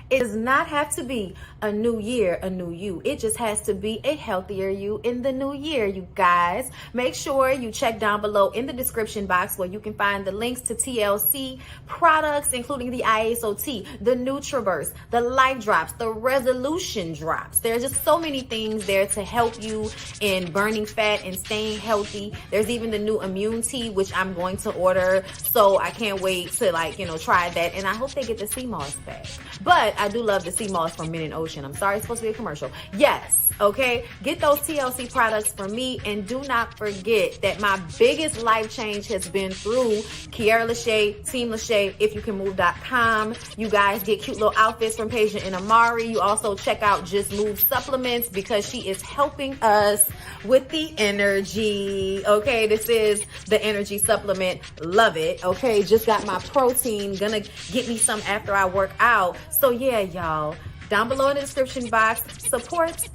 It does not have to be a new year, a new you. It just has to be a healthier you in the new year, you guys. Make sure you check down below in the description box where you can find the links to TLC products, including the ISOT, the NutriBurst, the Life Drops, the Resolution Drops. There's just so many things there to help you in burning fat and staying healthy. There's even the new Immune Tea, which I'm going to order. So I can't wait to try that. And I hope they get the sea moss back. But I do love the sea moss from Men in Ocean. I'm sorry, it's supposed to be a commercial. Yes, okay? Get those TLC products from me. And do not forget that my biggest life change has been through Kiara LASHAE, Team LASHAE, ifyoucanmove.com. You guys get cute little outfits from Peja and Amari. You also check out Just Move supplements because she is helping us with the energy. Okay, this is the energy supplement. Love it. Okay, just got my protein. Gonna get me some after I work out. So yeah, y'all, down below in the description box, support.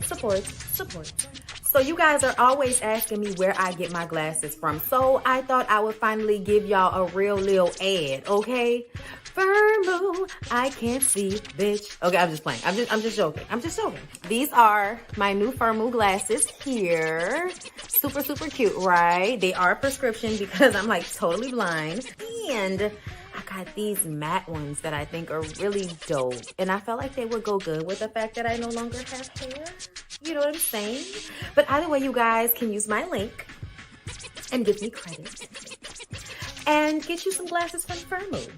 So you guys are always asking me where I get my glasses from. So I thought I would finally give y'all a real little ad, okay? Firmoo, I can't see, bitch. Okay, I'm just playing. I'm just joking. These are my new Firmoo glasses here. Super cute, right? They are prescription because I'm like totally blind. And I got these matte ones that I think are really dope. And I felt like they would go good with the fact that I no longer have hair. You know what I'm saying? But either way, you guys can use my link and give me credit and get you some glasses from Firmoo.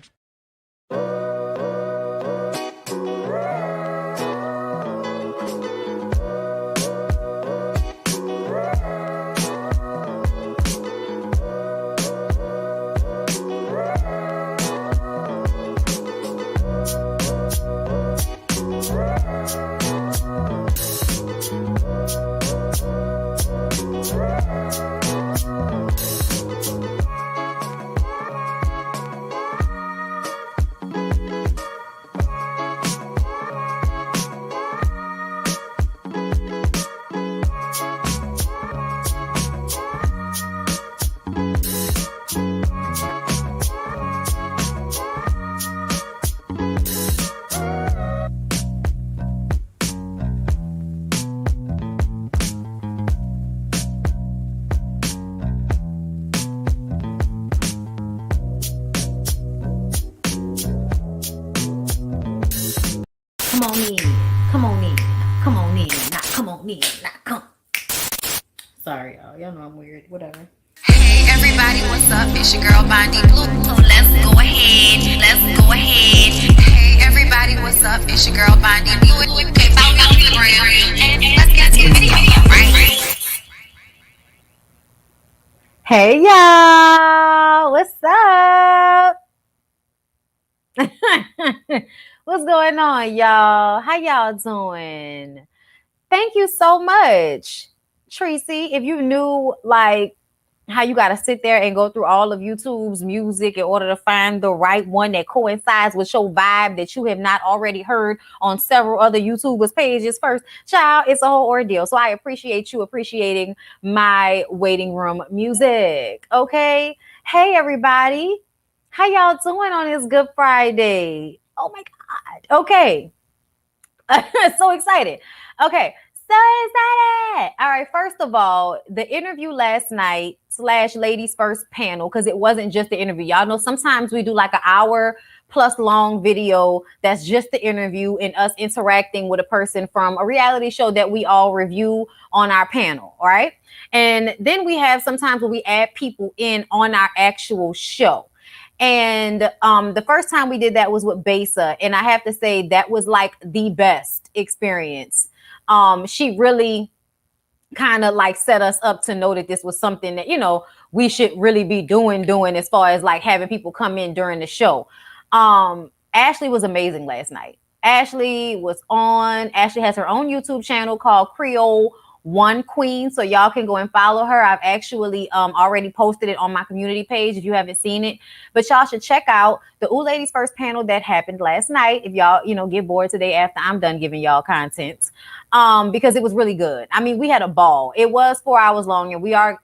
Sorry, y'all know I'm weird. Whatever. Hey everybody, what's up? It's your girl Kandi Burruss. So let's go ahead. Hey everybody, what's up? It's your girl Kandi Burruss. Follow me on Instagram and let's get to the video, right? Hey y'all, what's up? What's going on, y'all? How y'all doing? Thank you so much, Tracy. If you knew how you got to sit there and go through all of YouTube's music in order to find the right one that coincides with your vibe that you have not already heard on several other YouTubers' pages first, child, it's a whole ordeal. So I appreciate you appreciating my waiting room music. Okay. Hey, everybody. How y'all doing on this Good Friday? Oh my God. Okay. So excited. Okay. So excited. All right. First of all, the interview last night / ladies first panel, because it wasn't just the interview. Y'all know sometimes we do like an hour plus long video that's just the interview and us interacting with a person from a reality show that we all review on our panel. All right. And then we have sometimes when we add people in on our actual show. And the first time we did that was with Besa. And I have to say that was like the best experience. She really kind of like set us up to know that this was something that, you know, we should really be doing as far as like having people come in during the show. Ashley was amazing last night. Ashley has her own YouTube channel called Creole One Queen. So y'all can go and follow her. I've actually already posted it on my community page if you haven't seen it. But y'all should check out the Ooh Ladies First panel that happened last night. If y'all, get bored today after I'm done giving y'all content. Because it was really good. I mean, we had a ball. It was 4 hours long and we are,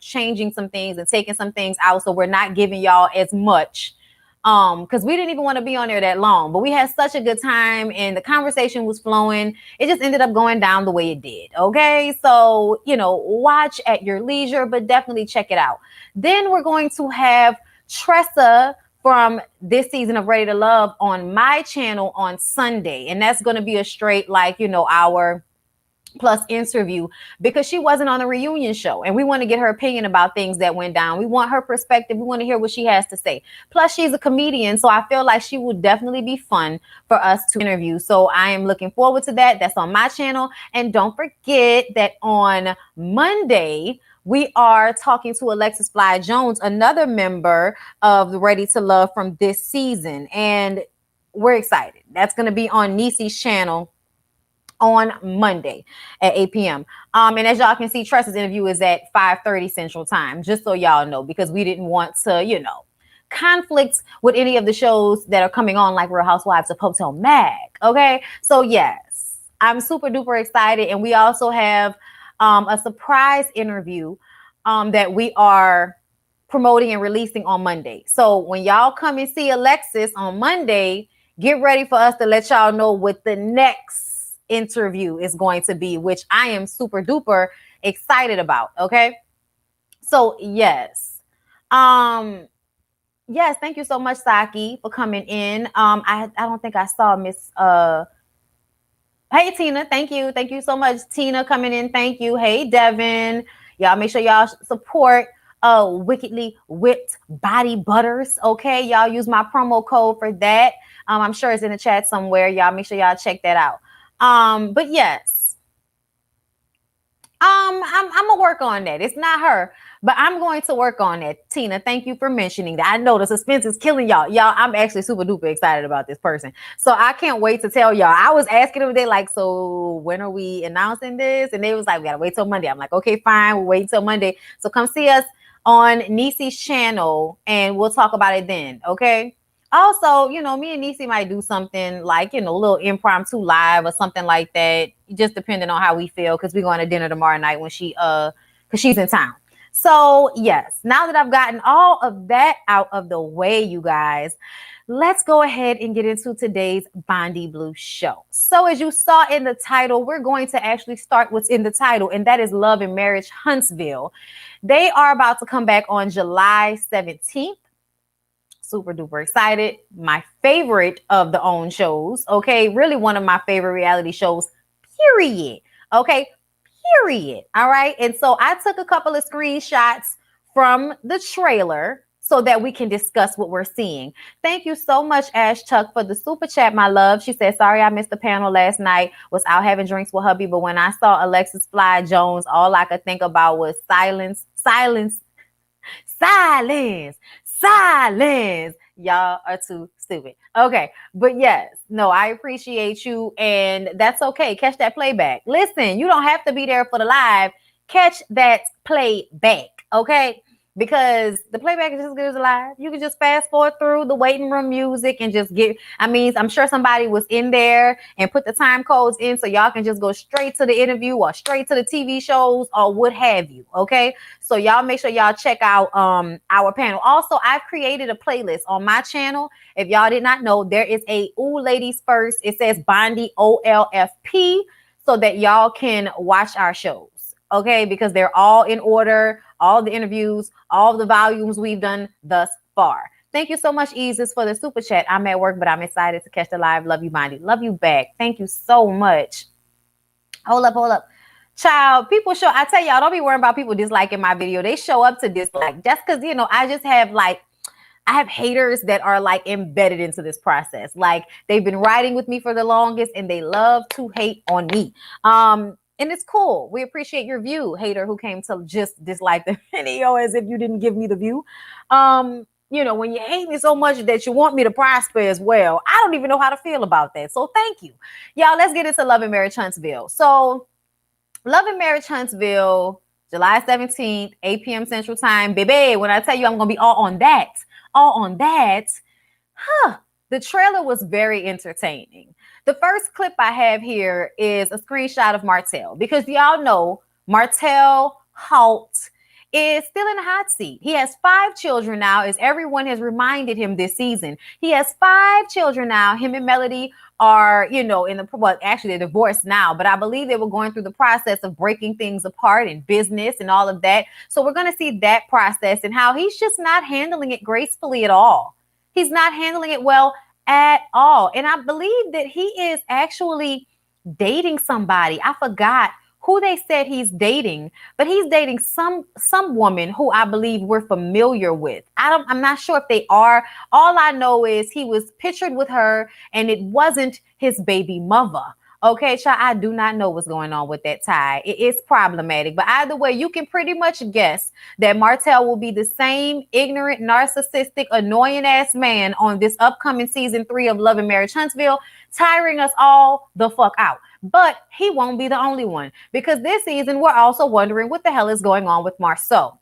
changing some things and taking some things out. So we're not giving y'all as much because we didn't even want to be on there that long, but we had such a good time and the conversation was flowing. It just ended up going down the way it did. Okay, so watch at your leisure, but definitely check it out. Then we're going to have Tressa from this season of Ready to Love on my channel on Sunday, and that's going to be a straight hour plus interview, because she wasn't on the reunion show and we want to get her opinion about things that went down. We want her perspective. We want to hear what she has to say. Plus, she's a comedian, so I feel like she would definitely be fun for us to interview. So I am looking forward to that. That's on my channel. And don't forget that on Monday, we are talking to Alexis Fly Jones, another member of Ready to Love from this season. And we're excited. That's going to be on Niecy's channel on Monday at 8 p.m. And as y'all can see, Tressa's interview is at 5:30 Central Time, just so y'all know, because we didn't want to, conflict with any of the shows that are coming on, like Real Housewives of Potomac Mag. Okay, so yes, I'm super duper excited. And we also have a surprise interview that we are promoting and releasing on Monday. So when y'all come and see Alexis on Monday, get ready for us to let y'all know what the next interview is going to be, which I am super duper excited about. Okay, so yes, thank you so much, Saki, for coming in. I don't think I saw Miss hey Tina, thank you so much, Tina, coming in. Thank you. Hey Devin, y'all make sure y'all support Wickedly Whipped Body Butters. Okay, y'all use my promo code for that. I'm sure it's in the chat somewhere. Y'all make sure y'all check that out. But yes, I'm gonna work on that. It's not her, but I'm going to work on that. Tina, thank you for mentioning that. I know the suspense is killing y'all. I'm actually super duper excited about this person. So I can't wait to tell y'all. I was asking them, they like, so when are we announcing this? And they was like, we gotta wait till Monday. I'm like, okay, fine, we'll wait till Monday. So come see us on Niecy's channel and we'll talk about it then. Okay. Also, me and Niecy might do something like, a little impromptu live or something like that, just depending on how we feel, because we're going to dinner tomorrow night when because she's in town. So yes, now that I've gotten all of that out of the way, you guys, let's go ahead and get into today's Bondi Blue show. So as you saw in the title, we're going to actually start what's in the title, and that is Love and Marriage Huntsville. They are about to come back on July 17th. Super duper excited. My favorite of the OWN shows. Okay, really one of my favorite reality shows, period. Okay, period. All right, and so I took a couple of screenshots from the trailer so that we can discuss what we're seeing. Thank you so much, Ash Tuck, for the super chat, my love. She said, sorry I missed the panel last night. Was out having drinks with hubby, but when I saw Alexis Fly Jones, all I could think about was silence. Y'all are too stupid. Okay, but yes, no, I appreciate you, and that's okay. Catch that playback. Listen, you don't have to be there for the live. Catch that playback, okay? Because the playback is as good as the live. You can just fast forward through the waiting room music and just I'm sure somebody was in there and put the time codes in so y'all can just go straight to the interview or straight to the TV shows or what have you, okay? So y'all make sure y'all check out our panel. Also, I've created a playlist on my channel. If y'all did not know, there is a Ooh Ladies First. It says Bondi OLFP so that y'all can watch our shows. Okay, because they're all in order, all the interviews, all the volumes we've done thus far. Thank you so much, Eazy, for the super chat. I'm at work, but I'm excited to catch the live. Love you, Bondi. Love you back. Thank you so much. Hold up. Child, people show, I tell y'all, don't be worrying about people disliking my video. They show up to dislike just because, I just have I have haters that are embedded into this process. They've been riding with me for the longest and they love to hate on me. And it's cool. We appreciate your view, hater who came to just dislike the video as if you didn't give me the view. When you hate me so much that you want me to prosper as well, I don't even know how to feel about that. So thank you. Y'all, let's get into Love and Marriage Huntsville. So Love and Marriage Huntsville, July 17th, 8 p.m. Central Time. Baby, when I tell you I'm going to be all on that, the trailer was very entertaining. The first clip I have here is a screenshot of Martell, because y'all know Martell Halt is still in the hot seat. He has 5 children now, as everyone has reminded him this season. He has 5 children now. Him and Melody are, in the, well, actually they're divorced now, but I believe they were going through the process of breaking things apart in business and all of that. So we're going to see that process and how he's just not handling it gracefully at all. He's not handling it well at all. And I believe that he is actually dating somebody. I forgot who they said he's dating, but he's dating some woman who I believe we're familiar with. I'm not sure if they are. All I know is he was pictured with her and it wasn't his baby mother. Okay, child, I do not know what's going on with that tie. It is problematic, but either way, you can pretty much guess that Martell will be the same ignorant, narcissistic, annoying ass man on this upcoming season 3 of Love and Marriage Huntsville, tiring us all the fuck out. But he won't be the only one, because this season we're also wondering what the hell is going on with Marceau.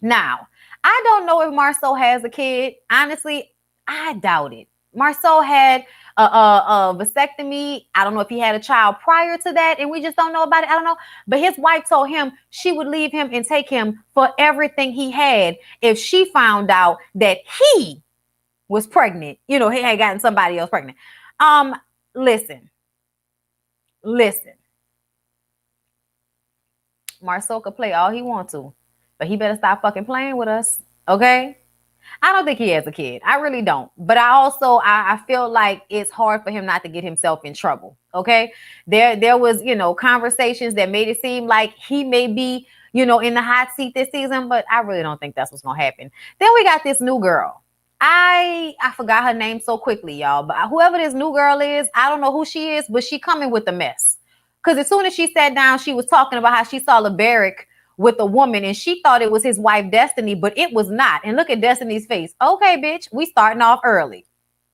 Now, I don't know if Marceau has a kid. Honestly, I doubt it. Marceau had a vasectomy. I don't know if he had a child prior to that, and we just don't know about it. I don't know. But his wife told him she would leave him and take him for everything he had if she found out that he was pregnant. He had gotten somebody else pregnant. Listen. Marceau could play all he wants to, but he better stop fucking playing with us, okay? I don't think he has a kid. I really don't. But I feel like it's hard for him not to get himself in trouble, okay? There was, conversations that made it seem like he may be, in the hot seat this season, but I really don't think that's what's going to happen. Then we got this new girl. I forgot her name so quickly, y'all. But whoever this new girl is, I don't know who she is, but she coming with a mess. Because as soon as she sat down, she was talking about how she saw LeBaric with a woman and she thought it was his wife, Destiny, but it was not. And look at Destiny's face. Okay, bitch, we starting off early.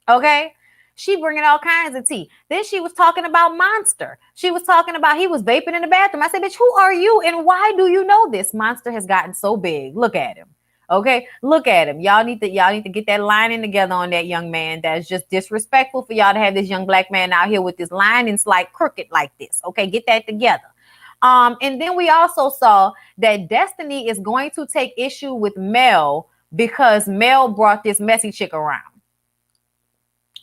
Okay? She bringing all kinds of tea. Then she was talking about Monster. She was talking about he was vaping in the bathroom. I said, bitch, who are you and why do you know this? Monster has gotten so big. Look at him. Okay, look at him. Y'all need to get that lining together on that young man. That's just disrespectful for y'all to have this young black man out here with this linings like crooked like this. Okay, get that together. And then we also saw that Destiny is going to take issue with Mel because Mel brought this messy chick around.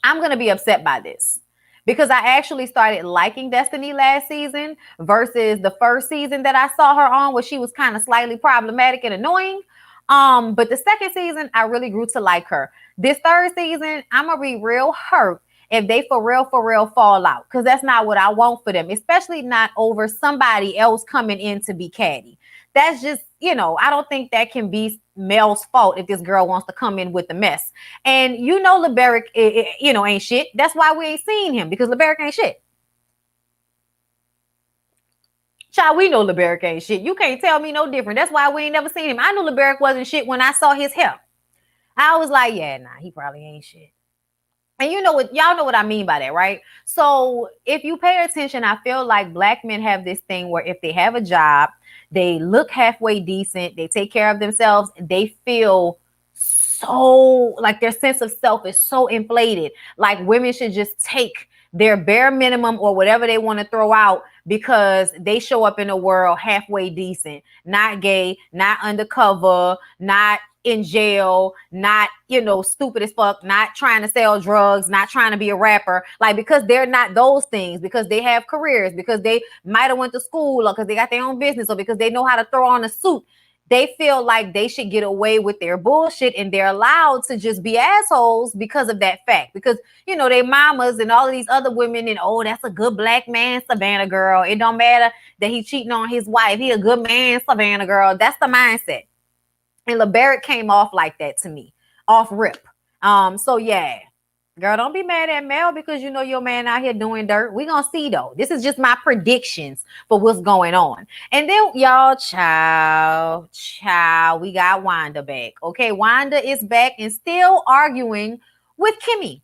I'm going to be upset by this because I actually started liking Destiny last season versus the first season that I saw her on, where she was kind of slightly problematic and annoying. But the second season, I really grew to like her. This third season, I'm going to be real hurt if they for real fall out, because that's not what I want for them, especially not over somebody else coming in to be catty. That's just, I don't think that can be Mel's fault if this girl wants to come in with the mess. And LeBaric, ain't shit. That's why we ain't seen him, because LeBaric ain't shit. Child, we know LeBaric ain't shit. You can't tell me no different. That's why we ain't never seen him. I knew LeBaric wasn't shit when I saw his hair. I was like, yeah, nah, he probably ain't shit. And y'all know what I mean by that, right? So if you pay attention, I feel like black men have this thing where if they have a job, they look halfway decent, they take care of themselves, they feel so like their sense of self is so inflated. Like women should just take their bare minimum or whatever they want to throw out because they show up in the world halfway decent, not gay, not undercover, not in jail, not, stupid as fuck, not trying to sell drugs, not trying to be a rapper, like because they're not those things, because they have careers, because they might have went to school, or because they got their own business, or because they know how to throw on a suit. They feel like they should get away with their bullshit and they're allowed to just be assholes because of that fact. Because, they mamas and all of these other women and, oh, that's a good black man, Savannah girl. It don't matter that he's cheating on his wife. He a good man, Savannah girl. That's the mindset. And LeBaric came off like that to me, off rip. So yeah, girl, don't be mad at Mel because your man out here doing dirt. We gonna see though. This is just my predictions for what's going on. And then y'all, child, we got Wanda back. Okay, Wanda is back and still arguing with Kimmy.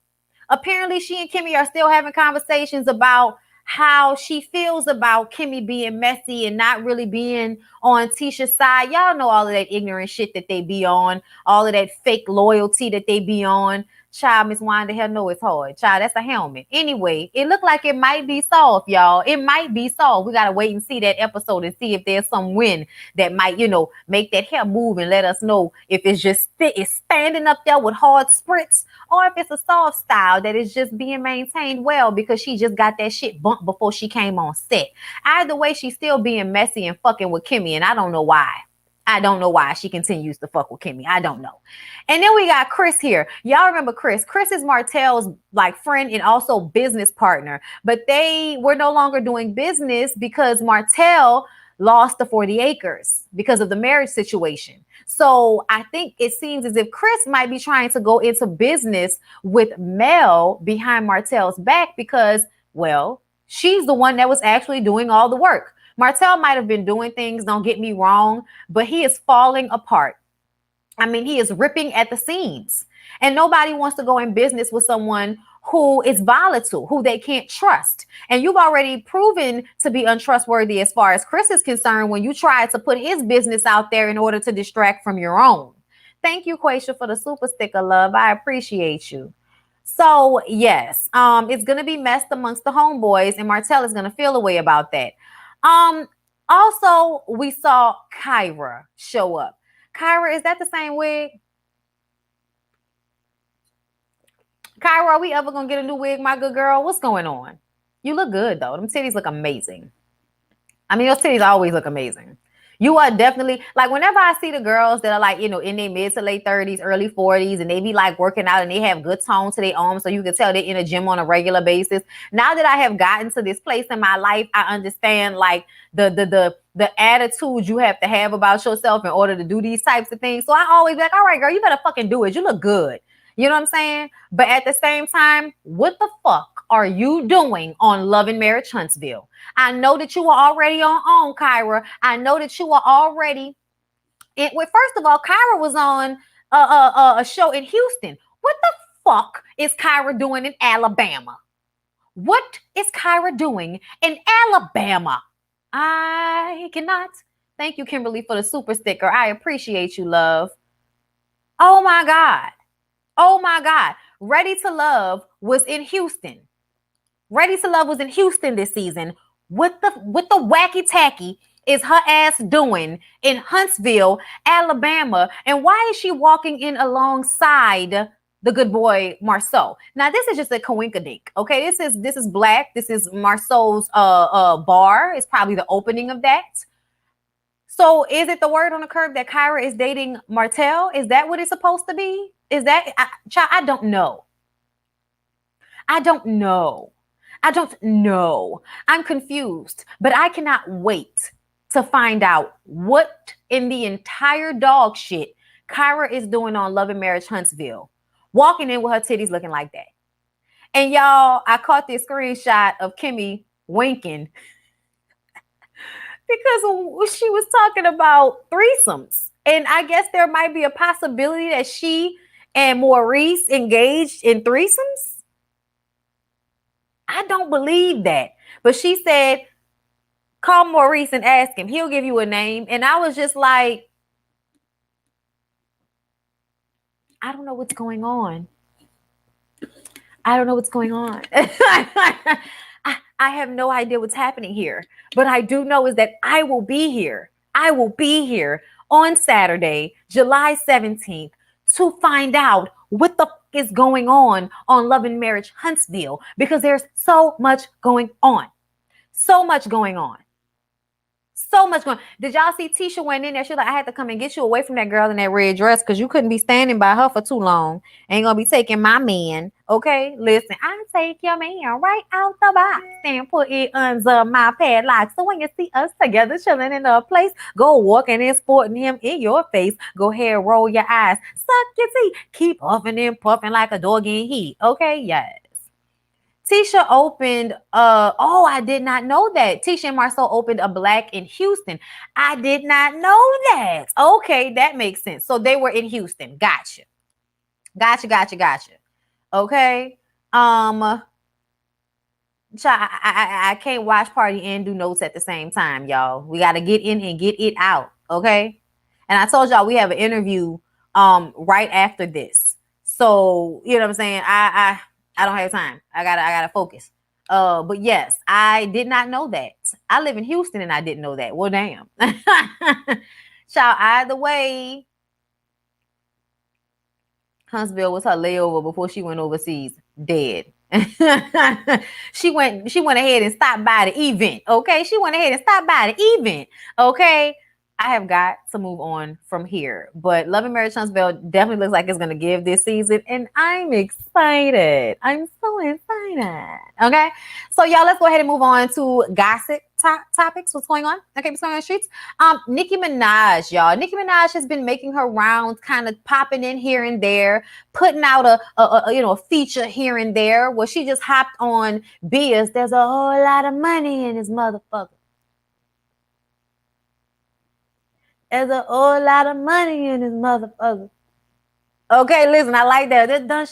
Apparently, she and Kimmy are still having conversations about how she feels about Kimmy being messy and not really being on Tisha's side. Y'all know all of that ignorant shit that they be on, all of that fake loyalty that they be on. Child, Miss Wanda, hell no, it's hard. Child, that's a helmet. Anyway, it looked like it might be soft, y'all. It might be soft. We got to wait and see that episode and see if there's some wind that might, make that hair move and let us know if it's just it's standing up there with hard spritz or if it's a soft style that is just being maintained well because she just got that shit bumped before she came on set. Either way, she's still being messy and fucking with Kimmy, and I don't know why. I don't know why she continues to fuck with Kimmy. I don't know. And then we got Chris here. Y'all remember Chris? Chris is Martell's like friend and also business partner. But they were no longer doing business because Martell lost the 40 acres because of the marriage situation. So I think it seems as if Chris might be trying to go into business with Mel behind Martell's back because, well, she's the one that was actually doing all the work. Martell might have been doing things, don't get me wrong, but he is falling apart. I mean, he is ripping at the seams. And nobody wants to go in business with someone who is volatile, who they can't trust. And you've already proven to be untrustworthy as far as Chris is concerned when you tried to put his business out there in order to distract from your own. Thank you, Quaisha, for the super sticker, love. I appreciate you. So, yes, it's going to be messed amongst the homeboys, and Martell is going to feel a way about that. Also, we saw Kyra show up. Kyra, is that the same wig? Kyra, are we ever gonna get a new wig, my good girl? What's going on? You look good though. Them titties look amazing. I mean, those titties always look amazing. You are definitely like whenever I see the girls that are like, in their mid to late 30s, early 40s, and they be like working out and they have good tone to their arms, so you can tell they're in a gym on a regular basis. Now that I have gotten to this place in my life, I understand like the attitude you have to have about yourself in order to do these types of things. So I always be like, all right, girl, you better fucking do it. You look good. You know what I'm saying? But at the same time, what the fuck are you doing on Love and Marriage Huntsville? I know that you were already on Kyra. I know that you were already first of all, Kyra was on a show in Houston. What the fuck is Kyra doing in Alabama? What is Kyra doing in Alabama? I cannot. Thank you, Kimberly, for the super sticker. I appreciate you, love. Oh my God. Oh my God. Ready to Love was in Houston. Ready to Love was in Houston this season. What the wacky tacky is her ass doing in Huntsville, Alabama? And why is she walking in alongside the good boy Marceau? Now, this is just a coinkydink, okay? This is black. This is Marceau's bar. It's probably the opening of that. So is it the word on the curb that Kyra is dating Martell? Is that what it's supposed to be? Is that, I don't know. I don't know. I'm confused, but I cannot wait to find out what in the entire dog shit Kyra is doing on Love and Marriage Huntsville, walking in with her titties looking like that. And y'all, I caught this screenshot of Kimmy winking because she was talking about threesomes. And I guess there might be a possibility that she and Maurice engaged in threesomes. I don't believe that. But she said, call Maurice and ask him. He'll give you a name. And I was just like, I don't know what's going on. I have no idea what's happening here. But I do know is that I will be here on Saturday, July 17th, to find out what the is going on Love and Marriage Huntsville, because there's so much going on. Did y'all see Tisha went in there? She's like, I had to come and get you away from that girl in that red dress because you couldn't be standing by her for too long. Ain't gonna be taking my man. Okay, listen, I take your man right out the box and put it under my padlock. So when you see us together chilling in a place, go walking and sporting him in your face. Go ahead, roll your eyes, suck your teeth, keep huffing and puffing like a dog in heat. Okay, yes. Tisha opened, I did not know that. Tisha and Marceau opened a black in Houston. I did not know that. Okay, that makes sense. So they were in Houston. Gotcha. Okay. I can't watch party and do notes at the same time, y'all. We got to get in and get it out. Okay. And I told y'all we have an interview right after this. So, you know what I'm saying? I don't have time. I gotta focus. But yes, I did not know that. I live in Houston and I didn't know that. Well, damn. Child, either way, Huntsville was her layover before she went overseas. Dead. she went ahead and stopped by the event. Okay. She went ahead and stopped by the event. Okay. I have got to move on from here. But Love and Marriage Huntsville definitely looks like it's going to give this season. And I'm excited. I'm so excited. Okay. So, y'all, let's go ahead and move on to gossip topics. What's going on? Okay. What's going on the streets? Nicki Minaj, y'all. Nicki Minaj has been making her rounds, kind of popping in here and there, putting out a feature here and there where she just hopped on BS. There's a whole lot of money in this motherfucker. There's a whole lot of money in this motherfucker. Okay, listen, I like that. That done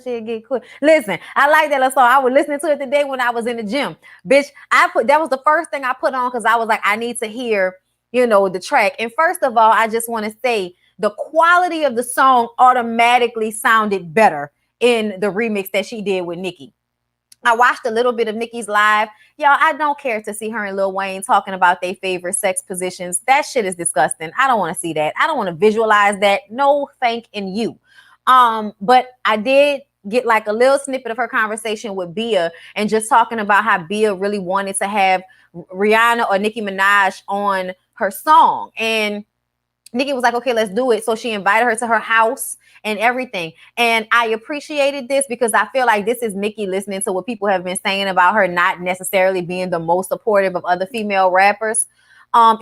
shit get quick. Listen, I like that song. I was listening to it today when I was in the gym. Bitch, that was the first thing I put on because I was like, I need to hear, the track. And first of all, I just want to say the quality of the song automatically sounded better in the remix that she did with Nicki. I watched a little bit of Nicki's live. Y'all, I don't care to see her and Lil Wayne talking about their favorite sex positions. That shit is disgusting. I don't want to see that. I don't want to visualize that. No, thank you. But I did get like a little snippet of her conversation with Bia and just talking about how Bia really wanted to have Rihanna or Nicki Minaj on her song. And Nicki was like, okay, let's do it. So she invited her to her house and everything. And I appreciated this because I feel like this is Nicki listening to what people have been saying about her not necessarily being the most supportive of other female rappers.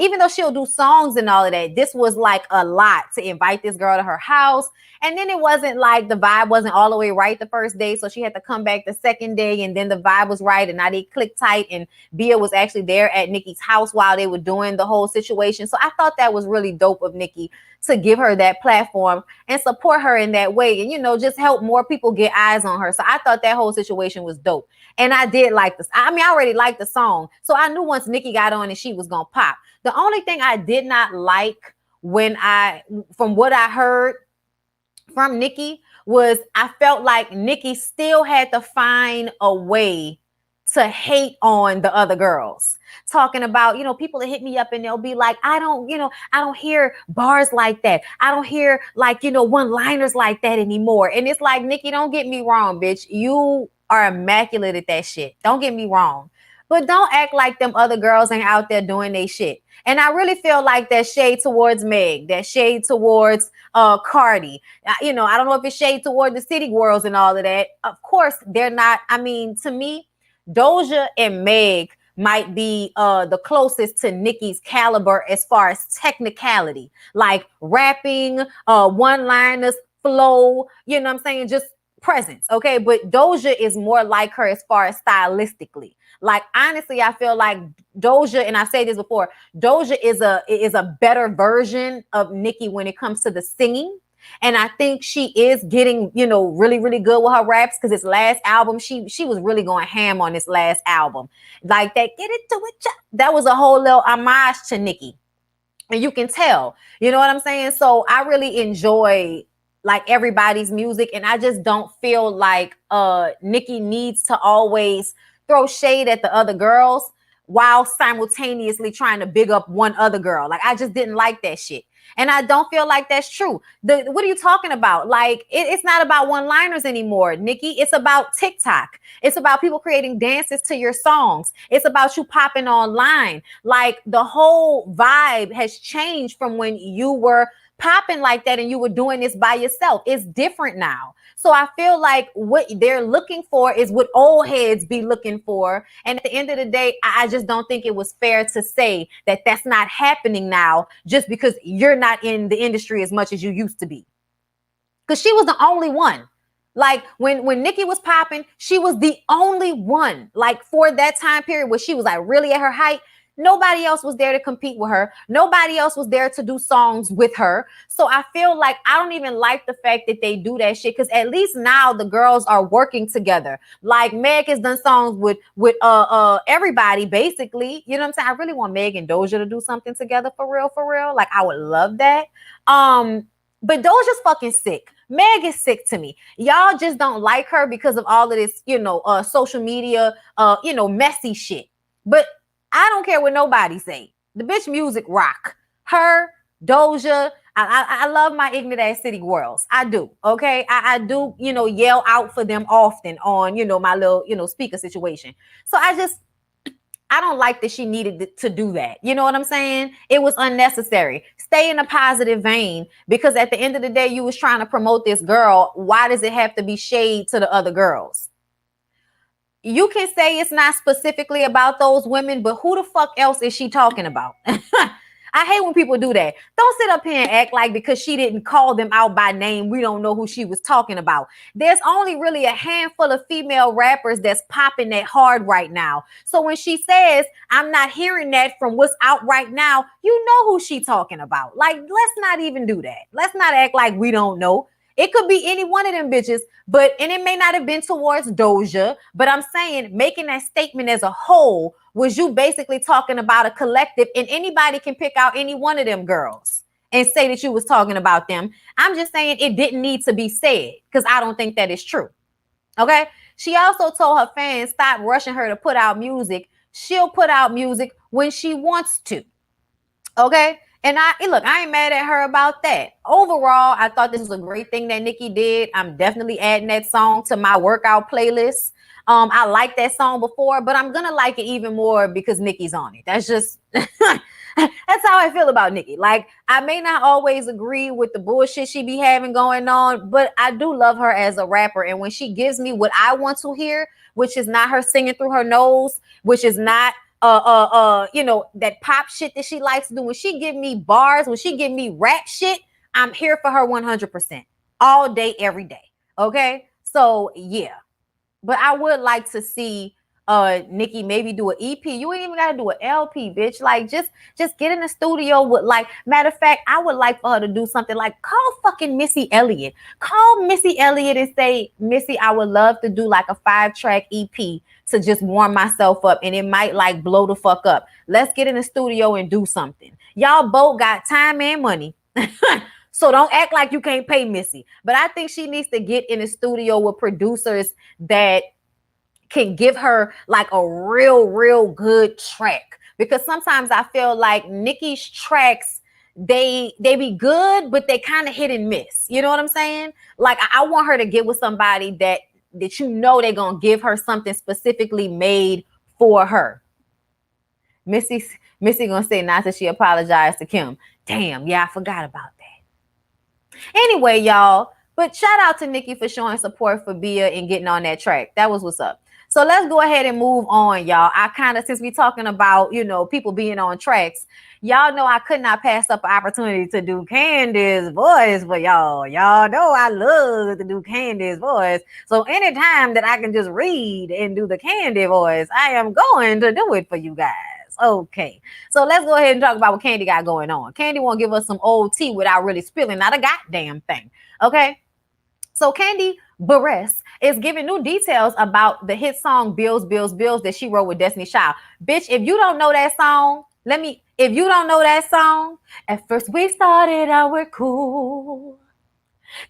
Even though she'll do songs and all of that, this was like a lot to invite this girl to her house. And then it wasn't like the vibe wasn't all the way right the first day. So she had to come back the second day and then the vibe was right. And now they clicked tight and Bia was actually there at Nicki's house while they were doing the whole situation. So I thought that was really dope of Nicki to give her that platform and support her in that way. And, just help more people get eyes on her. So I thought that whole situation was dope. And I did like this. I already liked the song. So I knew once Nicki got on and she was going to pop. The only thing I did not like from what I heard from Nicki was I felt like Nicki still had to find a way to hate on the other girls. Talking about, people that hit me up and they'll be like, I don't hear bars like that. I don't hear one-liners like that anymore. And it's like, Nicki, don't get me wrong, bitch. You are immaculate at that shit. Don't get me wrong. But don't act like them other girls ain't out there doing they shit. And I really feel like that shade towards Meg, that shade towards Cardi. I don't know if it's shade toward the city girls and all of that. Of course, they're not. I mean, to me, Doja and Meg might be the closest to Nicki's caliber as far as technicality, like rapping, one-liners, flow, you know what I'm saying? Just presence, okay? But Doja is more like her as far as stylistically. Like, honestly, I feel like Doja, and I say this before, Doja is a better version of Nicki when it comes to the singing. And I think she is getting, really, really good with her raps because this last album, she was really going ham on this last album. Like that, get it to it. That was a whole little homage to Nicki. And you can tell, you know what I'm saying? So I really enjoy like everybody's music. And I just don't feel like Nicki needs to always throw shade at the other girls while simultaneously trying to big up one other girl. Like, I just didn't like that shit. And I don't feel like that's true. What are you talking about? Like, it's not about one-liners anymore, Nicki. It's about TikTok. It's about people creating dances to your songs. It's about you popping online. Like, the whole vibe has changed from when you were popping like that and you were doing this by yourself. It's different now. So I feel like what they're looking for is what old heads be looking for. And at the end of the day, I just don't think it was fair to say that that's not happening now just because you're not in the industry as much as you used to be. Because she was the only one. Like when Nicki was popping, she was the only one. Like for that time period where she was like really at her height, nobody else was there to compete with her. Nobody else was there to do songs with her. So I feel like I don't even like the fact that they do that shit because at least now the girls are working together. Like Meg has done songs with everybody basically. You know what I'm saying? I really want Meg and Doja to do something together for real. Like I would love that. But Doja's fucking sick. Meg is sick to me. Y'all just don't like her because of all of this, social media, messy shit. But I don't care what nobody say. The bitch music rock. Her, Doja, I love my ignorant ass city girls. I do. Okay. I do, yell out for them often on, my little, speaker situation. So I don't like that she needed to do that. You know what I'm saying? It was unnecessary. Stay in a positive vein, because at the end of the day, you was trying to promote this girl. Why does it have to be shade to the other girls? You can say it's not specifically about those women, but who the fuck else is she talking about? I hate when people do that. Don't sit up here and act like because she didn't call them out by name, we don't know who she was talking about. There's only really a handful of female rappers that's popping that hard right now. So when she says, I'm not hearing that from what's out right now, you know who she talking about. Like, let's not even do that. Let's not act like we don't know. It could be any one of them bitches, and it may not have been towards Doja, but I'm saying making that statement as a whole was you basically talking about a collective, and anybody can pick out any one of them girls and say that you was talking about them. I'm just saying it didn't need to be said, because I don't think that is true. Okay. She also told her fans, stop rushing her to put out music. She'll put out music when she wants to. Okay. And I ain't mad at her about that. Overall, I thought this was a great thing that Nicki did. I'm definitely adding that song to my workout playlist. I liked that song before, but I'm gonna like it even more because Nicki's on it. That's just that's how I feel about Nicki. Like, I may not always agree with the bullshit she be having going on, but I do love her as a rapper. And when she gives me what I want to hear, which is not her singing through her nose, which is not that pop shit that she likes to do. When she give me bars, when she give me rap shit, I'm here for her 100% all day, every day. Okay. So yeah, but I would like to see Nicki maybe do an EP. You ain't even gotta do an LP, bitch. Like, just get in the studio with, like, matter of fact, I would like for her to do something like call fucking Missy Elliott. Call Missy Elliott and say, Missy, I would love to do like a 5-track EP to just warm myself up, and it might like blow the fuck up. Let's get in the studio and do something. Y'all both got time and money. So don't act like you can't pay Missy. But I think she needs to get in the studio with producers that can give her like a real good track. Because sometimes I feel like Nicki's tracks, they be good, but they kind of hit and miss. You know what I'm saying? Like, I want her to get with somebody that they're gonna give her something specifically made for her. Missy gonna say not that she apologized to Kim. Damn, yeah, I forgot about that. Anyway, y'all, but shout out to Nicki for showing support for Bia and getting on that track. That was what's up. So let's go ahead and move on, y'all. I kind of, since we're talking about, people being on tracks, y'all know I could not pass up an opportunity to do Kandi's voice for y'all. Y'all know I love to do Kandi's voice. So anytime that I can just read and do the Kandi voice, I am going to do it for you guys. Okay, so let's go ahead and talk about what Kandi got going on. Kandi won't give us some old tea without really spilling not a goddamn thing. Okay, so Kandi Burruss is giving new details about the hit song Bills, Bills, Bills that she wrote with Destiny Child. Bitch, if you don't know that song, if you don't know that song, at first we started out, we're cool.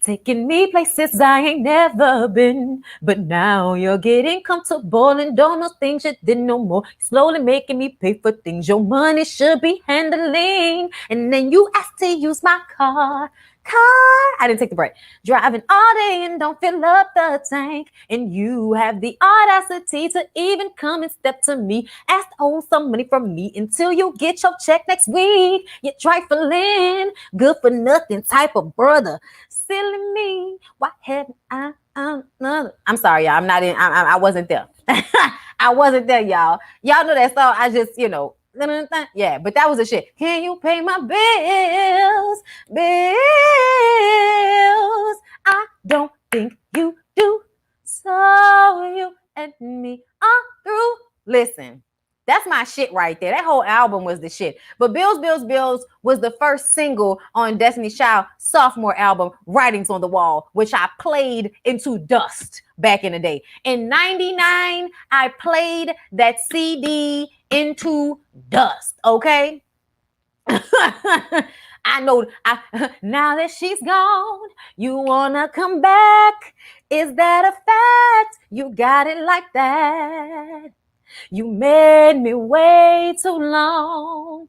Taking me places I ain't never been. But now you're getting comfortable and don't know things you didn't know more. Slowly making me pay for things your money should be handling. And then you ask to use my car. I didn't take the break. Driving all day and don't fill up the tank. And you have the audacity to even come and step to me. Ask to hold some money from me until you get your check next week. You're trifling, good for nothing type of brother. Silly me, why haven't I? I'm sorry, y'all. I'm not in. I wasn't there. I wasn't there, y'all. Y'all know that song. I just, yeah, but that was a shit. Can you pay my bills? I don't think you do. So you and me are through. Listen, that's my shit right there. That whole album was the shit. But Bills, Bills, Bills was the first single on Destiny's Child sophomore album, Writings on the Wall, which I played into dust back in the day. In 99, I played that CD into dust, okay? I know now that she's gone, You wanna come back? Is that a fact? You got it like that. You made me wait too long.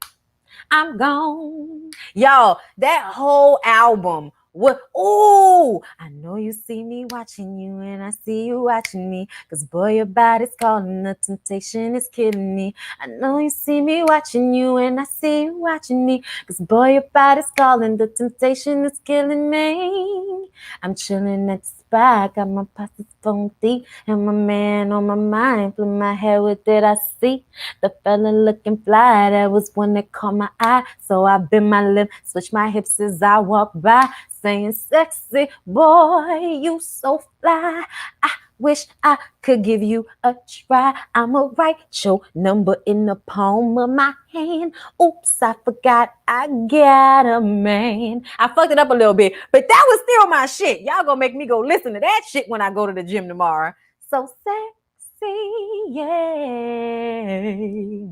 I'm gone. Y'all, that whole album. Ooh, I know you see me watching you and I see you watching me. Cause boy, your body's calling, the temptation is killing me. I know you see me watching you and I see you watching me. Cause boy, your body's calling, the temptation is killing me. I'm chilling at the spot, got my pockets funky, and my man on my mind. Blew my hair, what did I see? The fella looking fly, that was one that caught my eye. So I bend my lip, switch my hips as I walk by, saying, sexy boy, you so fly. I wish I could give you a try. I'ma write your number in the palm of my hand. Oops, I forgot I got a man. I fucked it up a little bit, but that was still my shit. Y'all gonna make me go listen to that shit when I go to the gym tomorrow. So sexy, yeah.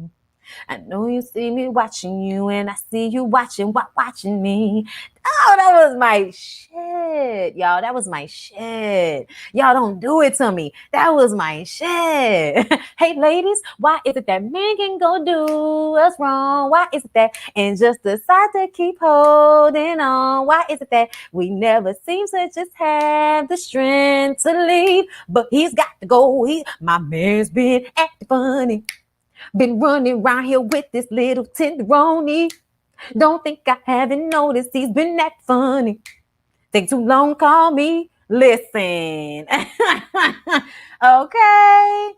I know you see me watching you and I see you watching me. Oh, that was my shit, y'all. That was my shit. Y'all don't do it to me. That was my shit. Hey, ladies, why is it that men can go do us wrong? Why is it that and just decide to keep holding on? Why is it that we never seem to just have the strength to leave? But he's got to go. My man's been acting funny. Been running around here with this little tenderoni. Don't think I haven't noticed he's been that funny. Think too long, call me. Listen. Okay.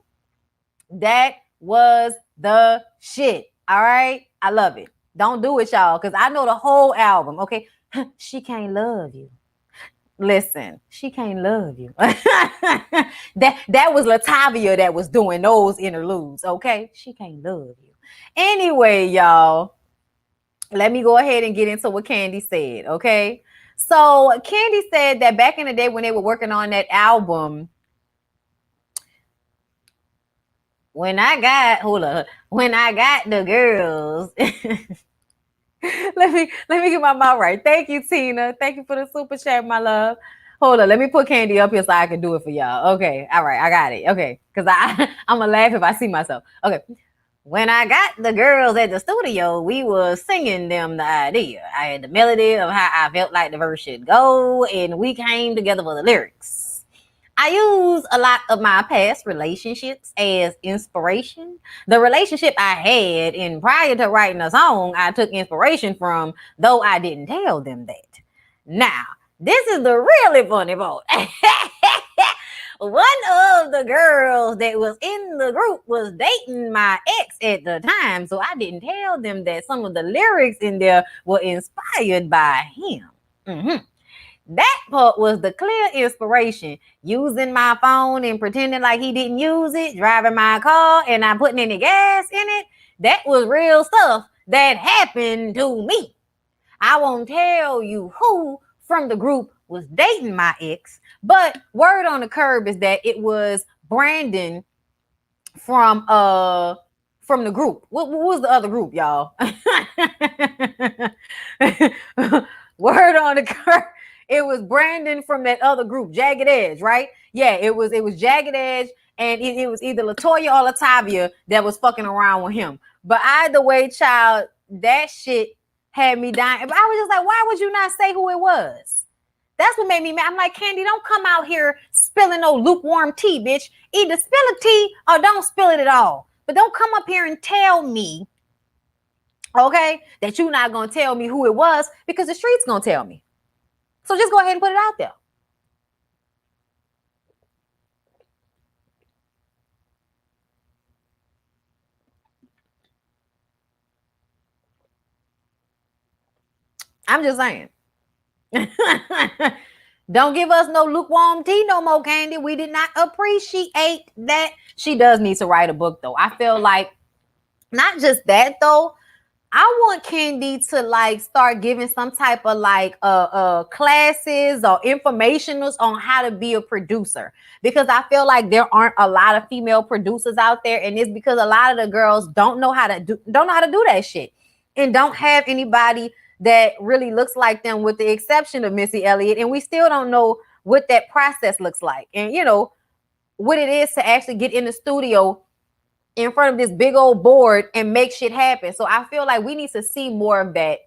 That was the shit. All right. I love it. Don't do it, y'all, because I know the whole album. Okay. She can't love you. Listen, she can't love you. that was Latavia that was doing those interludes, okay? She can't love you. Anyway, y'all, let me go ahead and get into what Kandi said, okay? So Kandi said that back in the day when they were working on that album, when I got the girls. Let me get my mouth right. Thank you, Tina. Thank you for the super chat, my love. Hold on, let me put Kandi up here so I can do it for y'all. Okay, all right, I got it. Okay, because I'm gonna laugh if I see myself. Okay, when I got the girls at the studio, we were singing them the idea. I had the melody of how I felt like the verse should go, and we came together for the lyrics. I use a lot of my past relationships as inspiration. The relationship I had, and prior to writing a song, I took inspiration from, though I didn't tell them that. Now, this is the really funny part. One of the girls that was in the group was dating my ex at the time, so I didn't tell them that some of the lyrics in there were inspired by him. Mm-hmm. That part was the clear inspiration. Using my phone and pretending like he didn't use it, driving my car and not putting any gas in it. That was real stuff that happened to me. I won't tell you who from the group was dating my ex, but word on the curb is that it was Brandon from the group. What was the other group, y'all? Word on the curb. It was Brandon from that other group, Jagged Edge, right? Yeah, it was Jagged Edge, and it was either Latoya or Latavia that was fucking around with him. But either way, child, that shit had me dying. But I was just like, why would you not say who it was? That's what made me mad. I'm like, Kandi, don't come out here spilling no lukewarm tea, bitch. Either spill a tea or don't spill it at all. But don't come up here and tell me, okay, that you're not going to tell me who it was, because the street's going to tell me. So just go ahead and put it out there. I'm just saying. Don't give us no lukewarm tea no more, Kandi. We did not appreciate that. She does need to write a book, though. I feel like not just that, though. I want Kandi to like start giving some type of like classes or informationals on how to be a producer, because I feel like there aren't a lot of female producers out there, and it's because a lot of the girls don't know how to do that shit and don't have anybody that really looks like them, with the exception of Missy Elliott, and we still don't know what that process looks like, and you know what it is to actually get in the studio in front of this big old board and make shit happen. So I feel like we need to see more of that,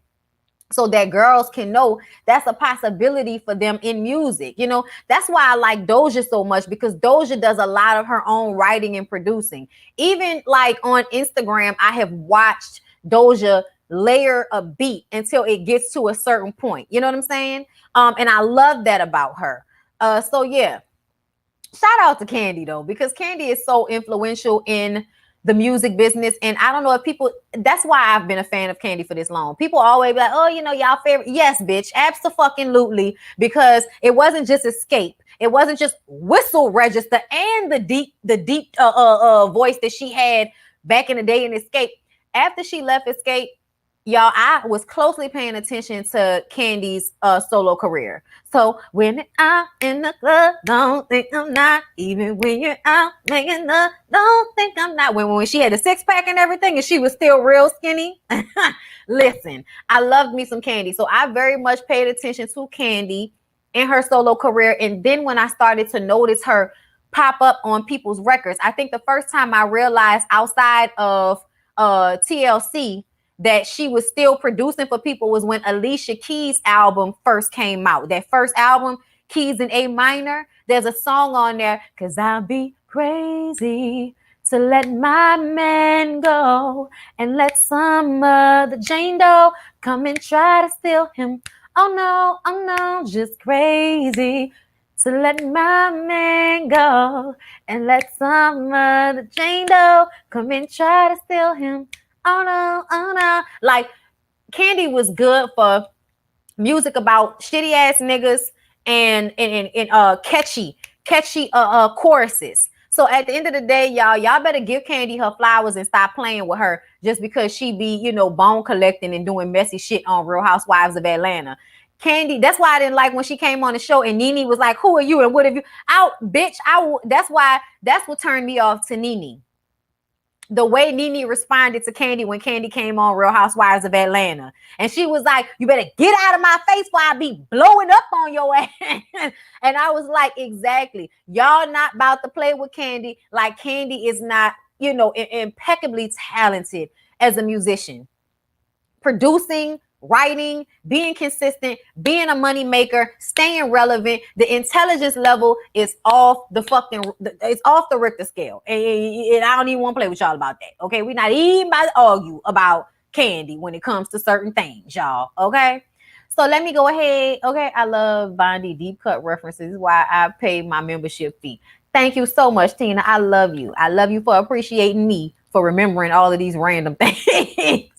so that girls can know that's a possibility for them in music. You know, that's why I like Doja so much, because Doja does a lot of her own writing and producing. Even like on Instagram, I have watched Doja layer a beat until it gets to a certain point. You know what I'm saying? And I love that about her. So yeah, shout out to Kandi though, because Kandi is so influential in the music business. And I don't know if people, that's why I've been a fan of Kandi for this long. People always be like, oh, you know, y'all favorite. Yes, bitch, absolutely, because it wasn't just Escape. It wasn't just Whistle Register and the deep voice that she had back in the day in Escape. After she left Escape, y'all, I was closely paying attention to Kandi's solo career. So when I'm in the club, don't think I'm not. Even when you're out making love, don't think I'm not. When she had a six pack and everything, and she was still real skinny. Listen, I loved me some Kandi, so I very much paid attention to Kandi in her solo career. And then when I started to notice her pop up on people's records, I think the first time I realized outside of TLC that she was still producing for people was when Alicia Keys' album first came out. That first album, Keys in A minor, there's a song on there, "Cause I'll be crazy to let my man go and let some other Jane Doe come and try to steal him. Oh no, just crazy to let my man go and let some other Jane Doe come and try to steal him. Oh no. Like, Kandi was good for music about shitty ass niggas and catchy choruses. So at the end of the day, y'all better give Kandi her flowers and stop playing with her just because she be, you know, bone collecting and doing messy shit on Real Housewives of Atlanta. Kandi, that's why I didn't like when she came on the show and Nene was like, who are you and what have you out, bitch? That's what turned me off to Nene. The way Nene responded to Kandi when Kandi came on Real Housewives of Atlanta. And she was like, you better get out of my face before I be blowing up on your ass. And I was like, exactly. Y'all not about to play with Kandi. Like, Kandi is not, you know, impeccably talented as a musician. Producing, writing, being consistent, being a money maker, staying relevant. The intelligence level is off the Richter scale. And I don't even want to play with y'all about that. Okay. We're not even about to argue about Kandi when it comes to certain things, y'all. Okay. So let me go ahead. Okay. I love Bondi deep cut references. This is why I pay my membership fee. Thank you so much, Tina. I love you. I love you for appreciating me for remembering all of these random things.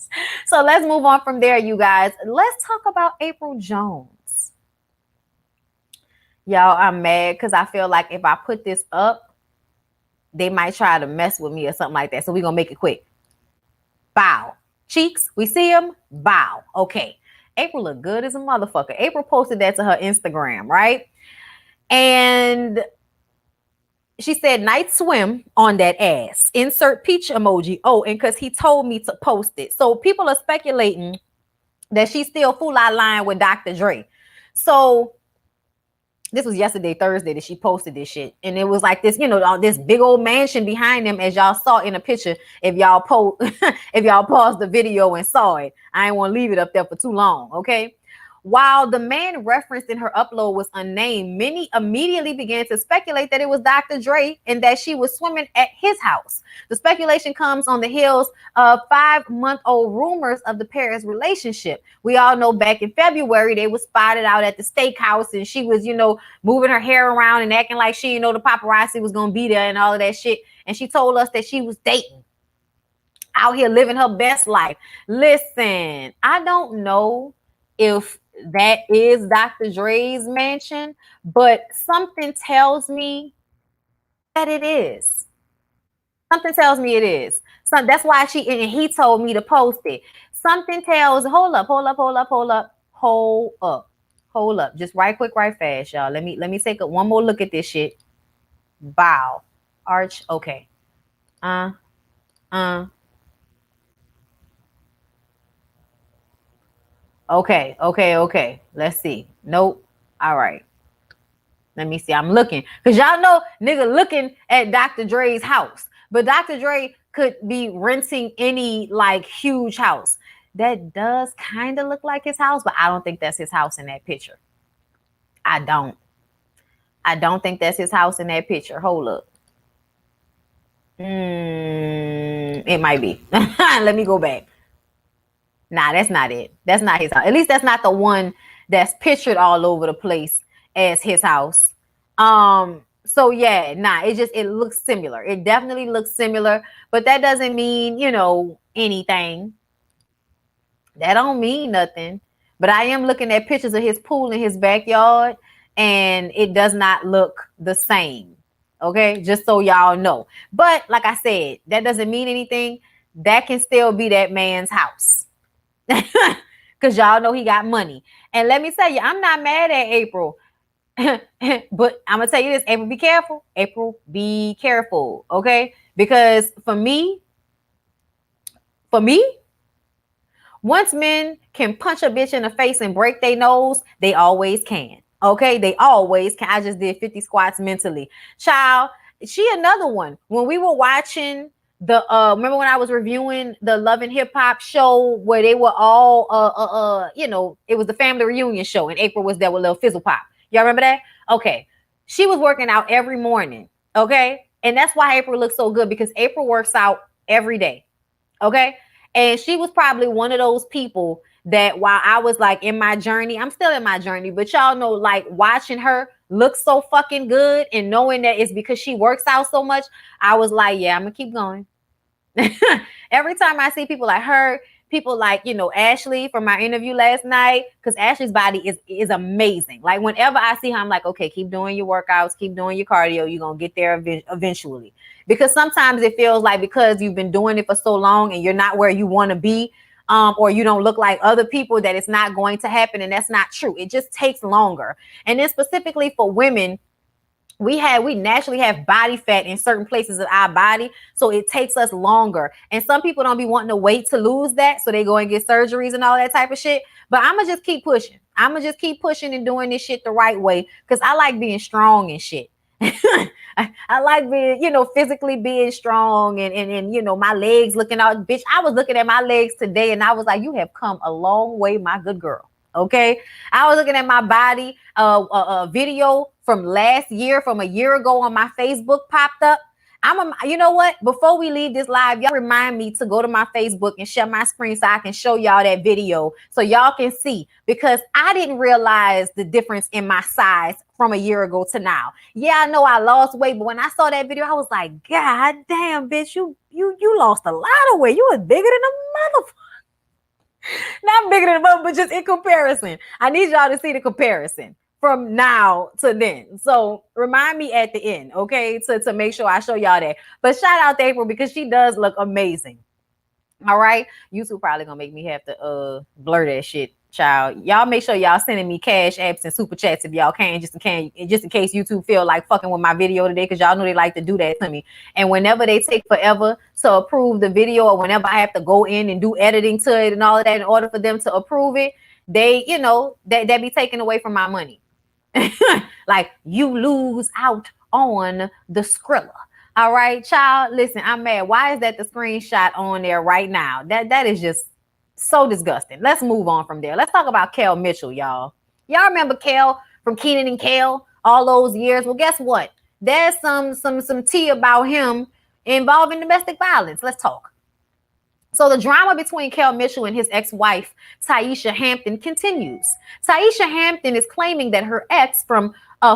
So let's move on from there, you guys. Let's talk about April Jones. Y'all, I'm mad because I feel like if I put this up, they might try to mess with me or something like that. So we're going to make it quick. Bow. Cheeks, we see them? Bow. Okay. April look good as a motherfucker. April posted that to her Instagram, right? And she said, night swim on that ass. Insert peach emoji. Oh, and because he told me to post it. So people are speculating that she's still full-out lying with Dr. Dre. So this was yesterday, Thursday, that she posted this shit. And it was like this, you know, this big old mansion behind them, as y'all saw in a picture. If y'all paused the video and saw it. I ain't want to leave it up there for too long, okay? While the man referenced in her upload was unnamed, many immediately began to speculate that it was Dr. Dre and that she was swimming at his house. The speculation comes on the heels of 5-month-old rumors of the pair's relationship. We all know back in February, they were spotted out at the steakhouse and she was, you know, moving her hair around and acting like she, you know, the paparazzi was going to be there and all of that shit. And she told us that she was dating, out here living her best life. Listen, I don't know if that is Dr. Dre's mansion, but something tells me that it is. Something tells me it is. So that's why he told me to post it. Something tells, hold up. Just right quick, right fast, y'all. Let me take one more look at this shit. Bow. Arch. Okay. Okay. Let's see. Nope. All right. Let me see. I'm looking. Because y'all know nigga looking at Dr. Dre's house. But Dr. Dre could be renting any like huge house. That does kind of look like his house, but I don't think that's his house in that picture. I don't. I don't think that's his house in that picture. Hold up. It might be. Let me go back. Nah, that's not it. That's not his house. At least that's not the one that's pictured all over the place as his house. So yeah, nah, it looks similar. It definitely looks similar, but that doesn't mean, anything. That don't mean nothing. But I am looking at pictures of his pool in his backyard, and it does not look the same. Okay, just so y'all know. But like I said, that doesn't mean anything. That can still be that man's house. Because y'all know he got money. And let me tell you, I'm not mad at April. But I'm going to tell you this, April, be careful. April, be careful. Okay? Because for me, once men can punch a bitch in the face and break their nose, they always can. Okay? They always can. I just did 50 squats mentally. Child, she another one. When we were watching remember when I was reviewing the Love and Hip Hop show where they were all it was the family reunion show and April was there with Lil Fizzle Pop. Y'all remember that? Okay. She was working out every morning. Okay. And that's why April looks so good, because April works out every day. Okay. And she was probably one of those people that while I was like in my journey, I'm still in my journey, but y'all know, like watching her look so fucking good and knowing that it's because she works out so much, I was like, yeah, I'm gonna keep going. Every time I see people like her, people like, Ashley from my interview last night, because Ashley's body is amazing. Like whenever I see her, I'm like, okay, keep doing your workouts, keep doing your cardio. You're going to get there eventually. Because sometimes it feels like because you've been doing it for so long and you're not where you want to be, or you don't look like other people, that it's not going to happen. And that's not true. It just takes longer. And then specifically for women, we naturally have body fat in certain places of our body, so it takes us longer. And some people don't be wanting to wait to lose that, so they go and get surgeries and all that type of shit. But I'm gonna just keep pushing. I'm gonna just keep pushing and doing this shit the right way, because I like being strong and shit. I like being, physically being strong and my legs looking out. Bitch, I was looking at my legs today and I was like, you have come a long way, my good girl. Okay. I was looking at my body, a video from last year, from a year ago on my Facebook popped up. You know what? Before we leave this live, y'all remind me to go to my Facebook and share my screen so I can show y'all that video so y'all can see, because I didn't realize the difference in my size from a year ago to now. Yeah, I know I lost weight, but when I saw that video, I was like, God damn, bitch, you lost a lot of weight. You was bigger than a motherfucker. Not bigger than a motherfucker, but just in comparison. I need y'all to see the comparison from now to then. So remind me at the end, okay, to make sure I show y'all that. But shout out to April, because she does look amazing. All right. YouTube probably gonna make me have to blur that shit, child. Y'all make sure y'all sending me cash apps and super chats if y'all can, just in case YouTube feel like fucking with my video today, because y'all know they like to do that to me. And whenever they take forever to approve the video, or whenever I have to go in and do editing to it and all of that in order for them to approve it, they they be taking away from my money. Like, you lose out on the Skrilla. All right, child. Listen, I'm mad. Why is that the screenshot on there right now? That is just so disgusting. Let's move on from there. Let's talk about Kel Mitchell, y'all. Y'all remember Kel from Kenan and Kel all those years? Well, guess what? There's some tea about him involving domestic violence. Let's talk. So the drama between Kel Mitchell and his ex-wife, Taisha Hampton, continues. Taisha Hampton is claiming that her ex, from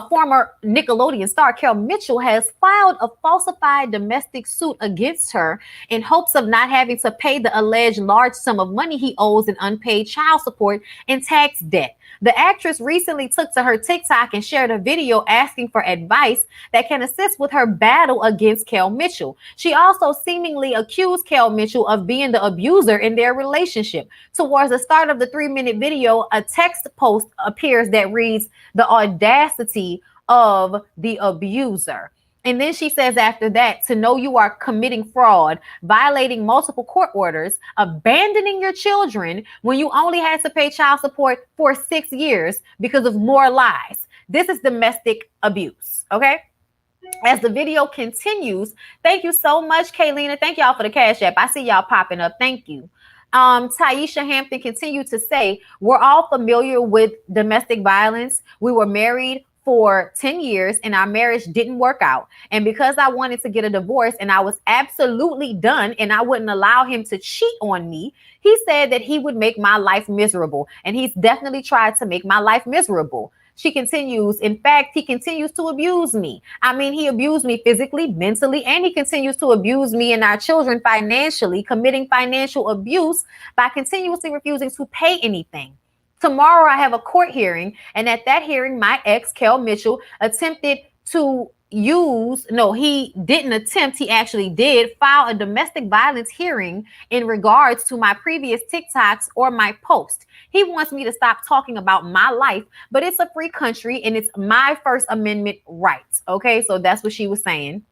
former Nickelodeon star Kel Mitchell, has filed a falsified domestic suit against her in hopes of not having to pay the alleged large sum of money he owes in unpaid child support and tax debt. The actress recently took to her TikTok and shared a video asking for advice that can assist with her battle against Kel Mitchell. She also seemingly accused Kel Mitchell of being the abuser in their relationship. Towards the start of the 3-minute video, a text post appears that reads, "The audacity of the abuser." And then she says after that, to know you are committing fraud, violating multiple court orders, abandoning your children when you only had to pay child support for 6 years because of more lies. This is domestic abuse, okay? As the video continues, thank you so much, Kaylina. Thank y'all for the Cash App. I see y'all popping up. Thank you. Taisha Hampton continued to say, we're all familiar with domestic violence. We were married for 10 years and our marriage didn't work out. And because I wanted to get a divorce and I was absolutely done and I wouldn't allow him to cheat on me, he said that he would make my life miserable. And he's definitely tried to make my life miserable. She continues, in fact, he continues to abuse me. I mean, he abused me physically, mentally, and he continues to abuse me and our children financially, committing financial abuse by continuously refusing to pay anything. Tomorrow I have a court hearing, and at that hearing, my ex, Kel Mitchell, attempted to he didn't attempt, he actually did file a domestic violence hearing in regards to my previous TikToks or my post. He wants me to stop talking about my life, but it's a free country and it's my First Amendment rights. Okay, so that's what she was saying.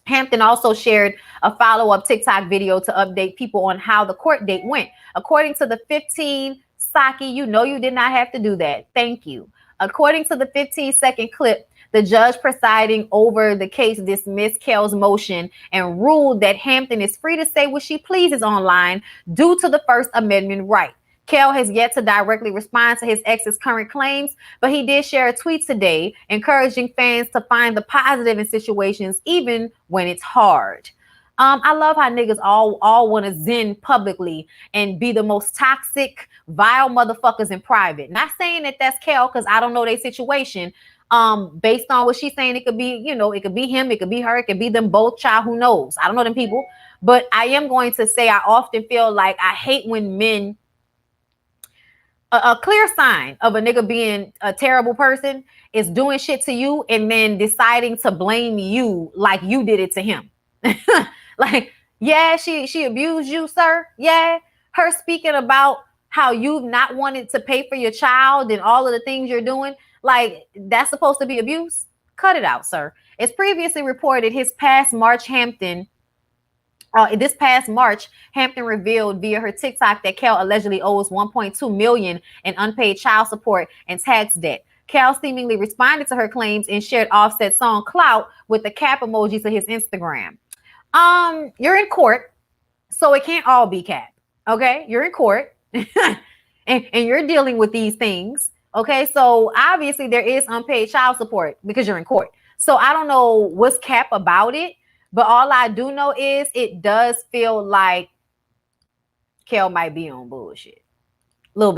Hampton also shared a follow-up TikTok video to update people on how the court date went. According to the 15 Saki, you know you did not have to do that. Thank you. According to the 15-second clip, the judge presiding over the case dismissed Kel's motion and ruled that Hampton is free to say what she pleases online due to the First Amendment right. Kel has yet to directly respond to his ex's current claims, but he did share a tweet today encouraging fans to find the positive in situations even when it's hard. I love how niggas all want to zen publicly and be the most toxic, vile motherfuckers in private. Not saying that that's Kel because I don't know their situation. Based on what she's saying, it could be, it could be him, it could be her, it could be them both, child, who knows? I don't know them people. But I am going to say I often feel like I hate when men, a clear sign of a nigga being a terrible person is doing shit to you and then deciding to blame you like you did it to him. Like, yeah, she abused you, sir. Yeah, her speaking about how you've not wanted to pay for your child and all of the things you're doing, like that's supposed to be abuse. Cut it out, sir. As previously reported, this past March, Hampton revealed via her TikTok that Kel allegedly owes $1.2 million in unpaid child support and tax debt. Kel seemingly responded to her claims and shared Offset's song "Clout" with the cap emoji to his Instagram. You're in court, so it can't all be cap. Okay, you're in court, and you're dealing with these things. Okay, so obviously there is unpaid child support because you're in court. So I don't know what's cap about it. But all I do know is it does feel like Kel might be on bullshit. A little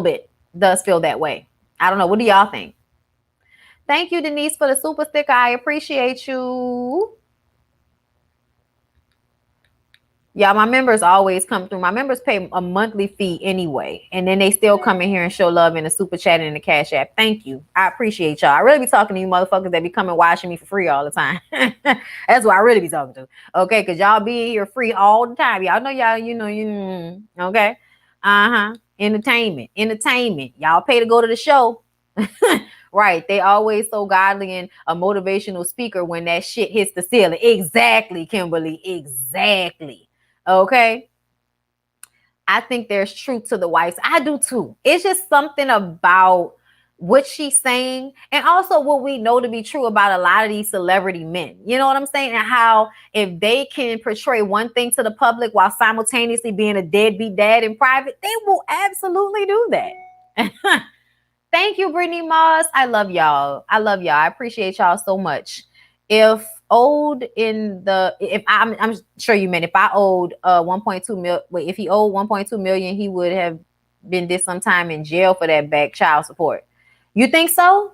bit. Does feel that way. I don't know. What do y'all think? Thank you, Denise, for the super sticker. I appreciate you. Yeah, my members always come through. My members pay a monthly fee anyway. And then they still come in here and show love in the super chat and in the Cash App. Thank you. I appreciate y'all. I really be talking to you motherfuckers that be coming watching me for free all the time. That's what I really be talking to. Okay, because y'all be here free all the time. Y'all know y'all, okay? Entertainment. Y'all pay to go to the show. Right. They always so godly and a motivational speaker when that shit hits the ceiling. Exactly, Kimberly. Exactly. Okay. I think there's truth to the wives. I do too. It's just something about what she's saying and also what we know to be true about a lot of these celebrity men. You know what I'm saying? And how if they can portray one thing to the public while simultaneously being a deadbeat dad in private, they will absolutely do that. Thank you, Brittany Moss. I love y'all. I appreciate y'all so much. I'm sure you meant if I owed 1.2 million. Wait, if he owed 1.2 million, he would have been did some time in jail for that back child support. You think so?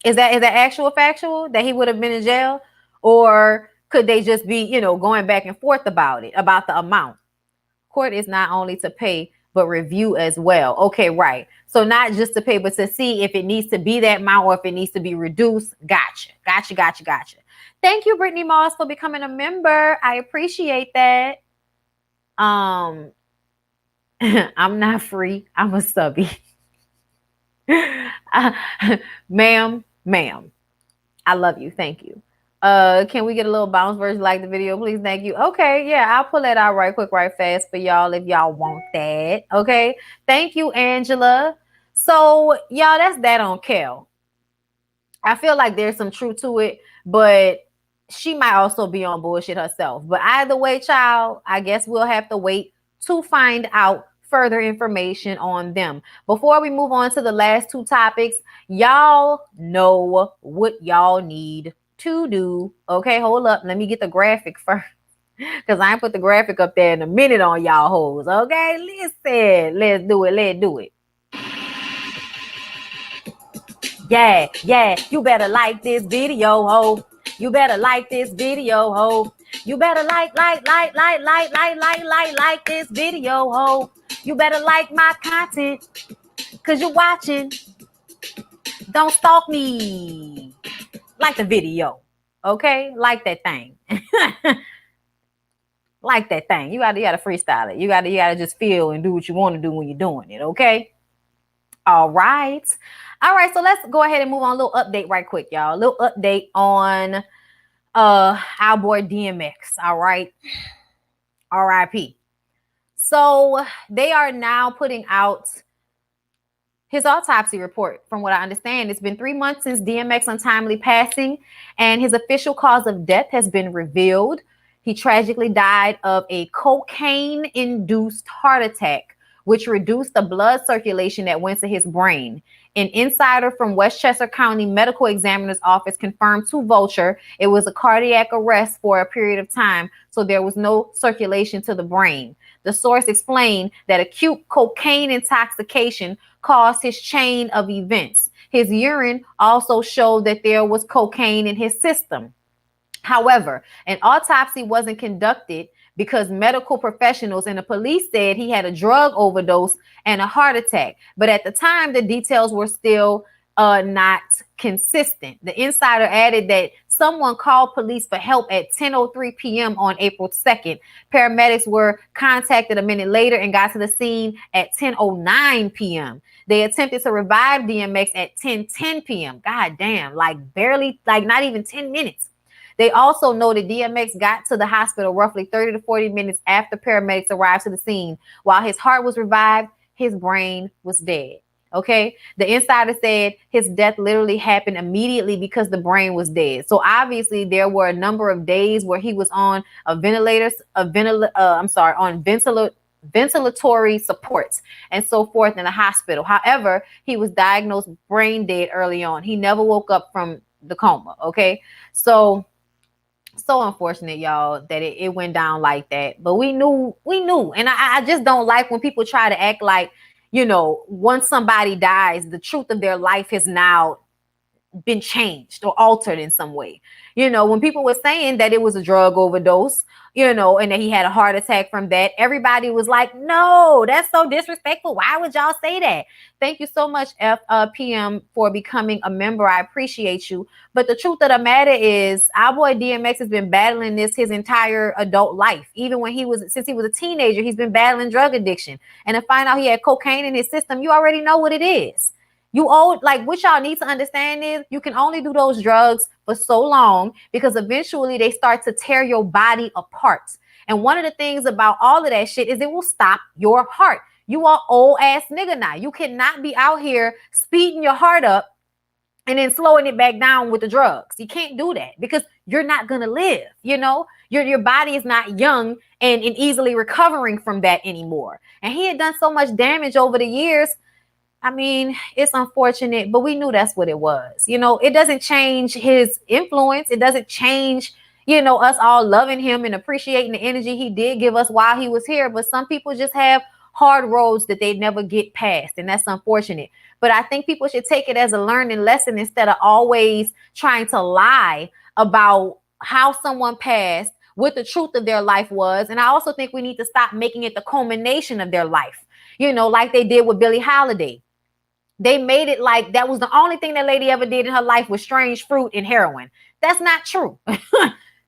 Is that actual factual that he would have been in jail, or could they just be going back and forth about it, about the amount? Court is not only to pay but review as well. Okay, right. So not just to pay, but to see if it needs to be that amount or if it needs to be reduced. Gotcha. Thank you, Brittany Moss, for becoming a member. I appreciate that. I'm not free. I'm a subby. Ma'am, Ma'am, I love you. Thank you. Can we get a little bounce version like the video, please? Thank you. Okay, yeah, I'll pull that out right quick, right fast for y'all if y'all want that. Okay. Thank you, Angela. So, y'all, that's that on Kel. I feel like there's some truth to it, but she might also be on bullshit herself. But either way, child, I guess we'll have to wait to find out further information on them. Before we move on to the last two topics, y'all know what y'all need to do. Okay, hold up. Let me get the graphic first. Because I ain't put the graphic up there in a minute on y'all hoes. Okay, listen. Let's do it. Let's do it. Yeah, you better like this video, ho. You better like this video, ho. You better like this video, ho. You better like my content, cause you're watching. Don't stalk me. Like the video, okay? Like that thing. Like that thing. You gotta freestyle it. You gotta just feel and do what you want to do when you're doing it, okay? All right. So let's go ahead and move on. A little update right quick, y'all. A little update on our boy DMX. All right. RIP. So they are now putting out his autopsy report. From what I understand, it's been 3 months since DMX untimely passing, and his official cause of death has been revealed. He tragically died of a cocaine-induced heart attack, which reduced the blood circulation that went to his brain. An insider from Westchester County Medical Examiner's Office confirmed to Vulture it was a cardiac arrest for a period of time, so there was no circulation to the brain. The source explained that acute cocaine intoxication caused his chain of events. His urine also showed that there was cocaine in his system. However, an autopsy wasn't conducted because medical professionals and the police said he had a drug overdose and a heart attack. But at the time, the details were still not consistent. The insider added that someone called police for help at 10:03 p.m. on April 2nd. Paramedics were contacted a minute later and got to the scene at 10:09 p.m. They attempted to revive DMX at 10:10 p.m. God damn, like barely, like not even 10 minutes. They also noted DMX got to the hospital roughly 30 to 40 minutes after paramedics arrived to the scene. While his heart was revived, his brain was dead. Okay. The insider said his death literally happened immediately because the brain was dead. So obviously there were a number of days where he was on ventilatory supports and so forth in the hospital. However, he was diagnosed brain dead early on. He never woke up from the coma. Okay. So unfortunate, y'all, that it went down like that. But we knew. And I just don't like when people try to act like, you know, once somebody dies, the truth of their life has now been changed or altered in some way. You know, when people were saying that it was a drug overdose, you know, and that he had a heart attack from that, everybody was like, no, that's so disrespectful. Why would y'all say that? Thank you so much, PM, for becoming a member. I appreciate you. But the truth of the matter is our boy DMX has been battling this his entire adult life. Even since he was a teenager, he's been battling drug addiction. And to find out he had cocaine in his system, you already know what it is. What y'all need to understand is you can only do those drugs for so long because eventually they start to tear your body apart. And one of the things about all of that shit is it will stop your heart. You are old ass nigga now. You cannot be out here speeding your heart up and then slowing it back down with the drugs. You can't do that because you're not going to live. You know, your body is not young and easily recovering from that anymore. And he had done so much damage over the years. I mean, it's unfortunate, but we knew that's what it was. You know, it doesn't change his influence. It doesn't change, you know, us all loving him and appreciating the energy he did give us while he was here. But some people just have hard roads that they never get past, and that's unfortunate. But I think people should take it as a learning lesson instead of always trying to lie about how someone passed, what the truth of their life was. And I also think we need to stop making it the culmination of their life, you know, like they did with Billie Holiday. They made it like that was the only thing that lady ever did in her life was strange fruit and heroin. That's not true.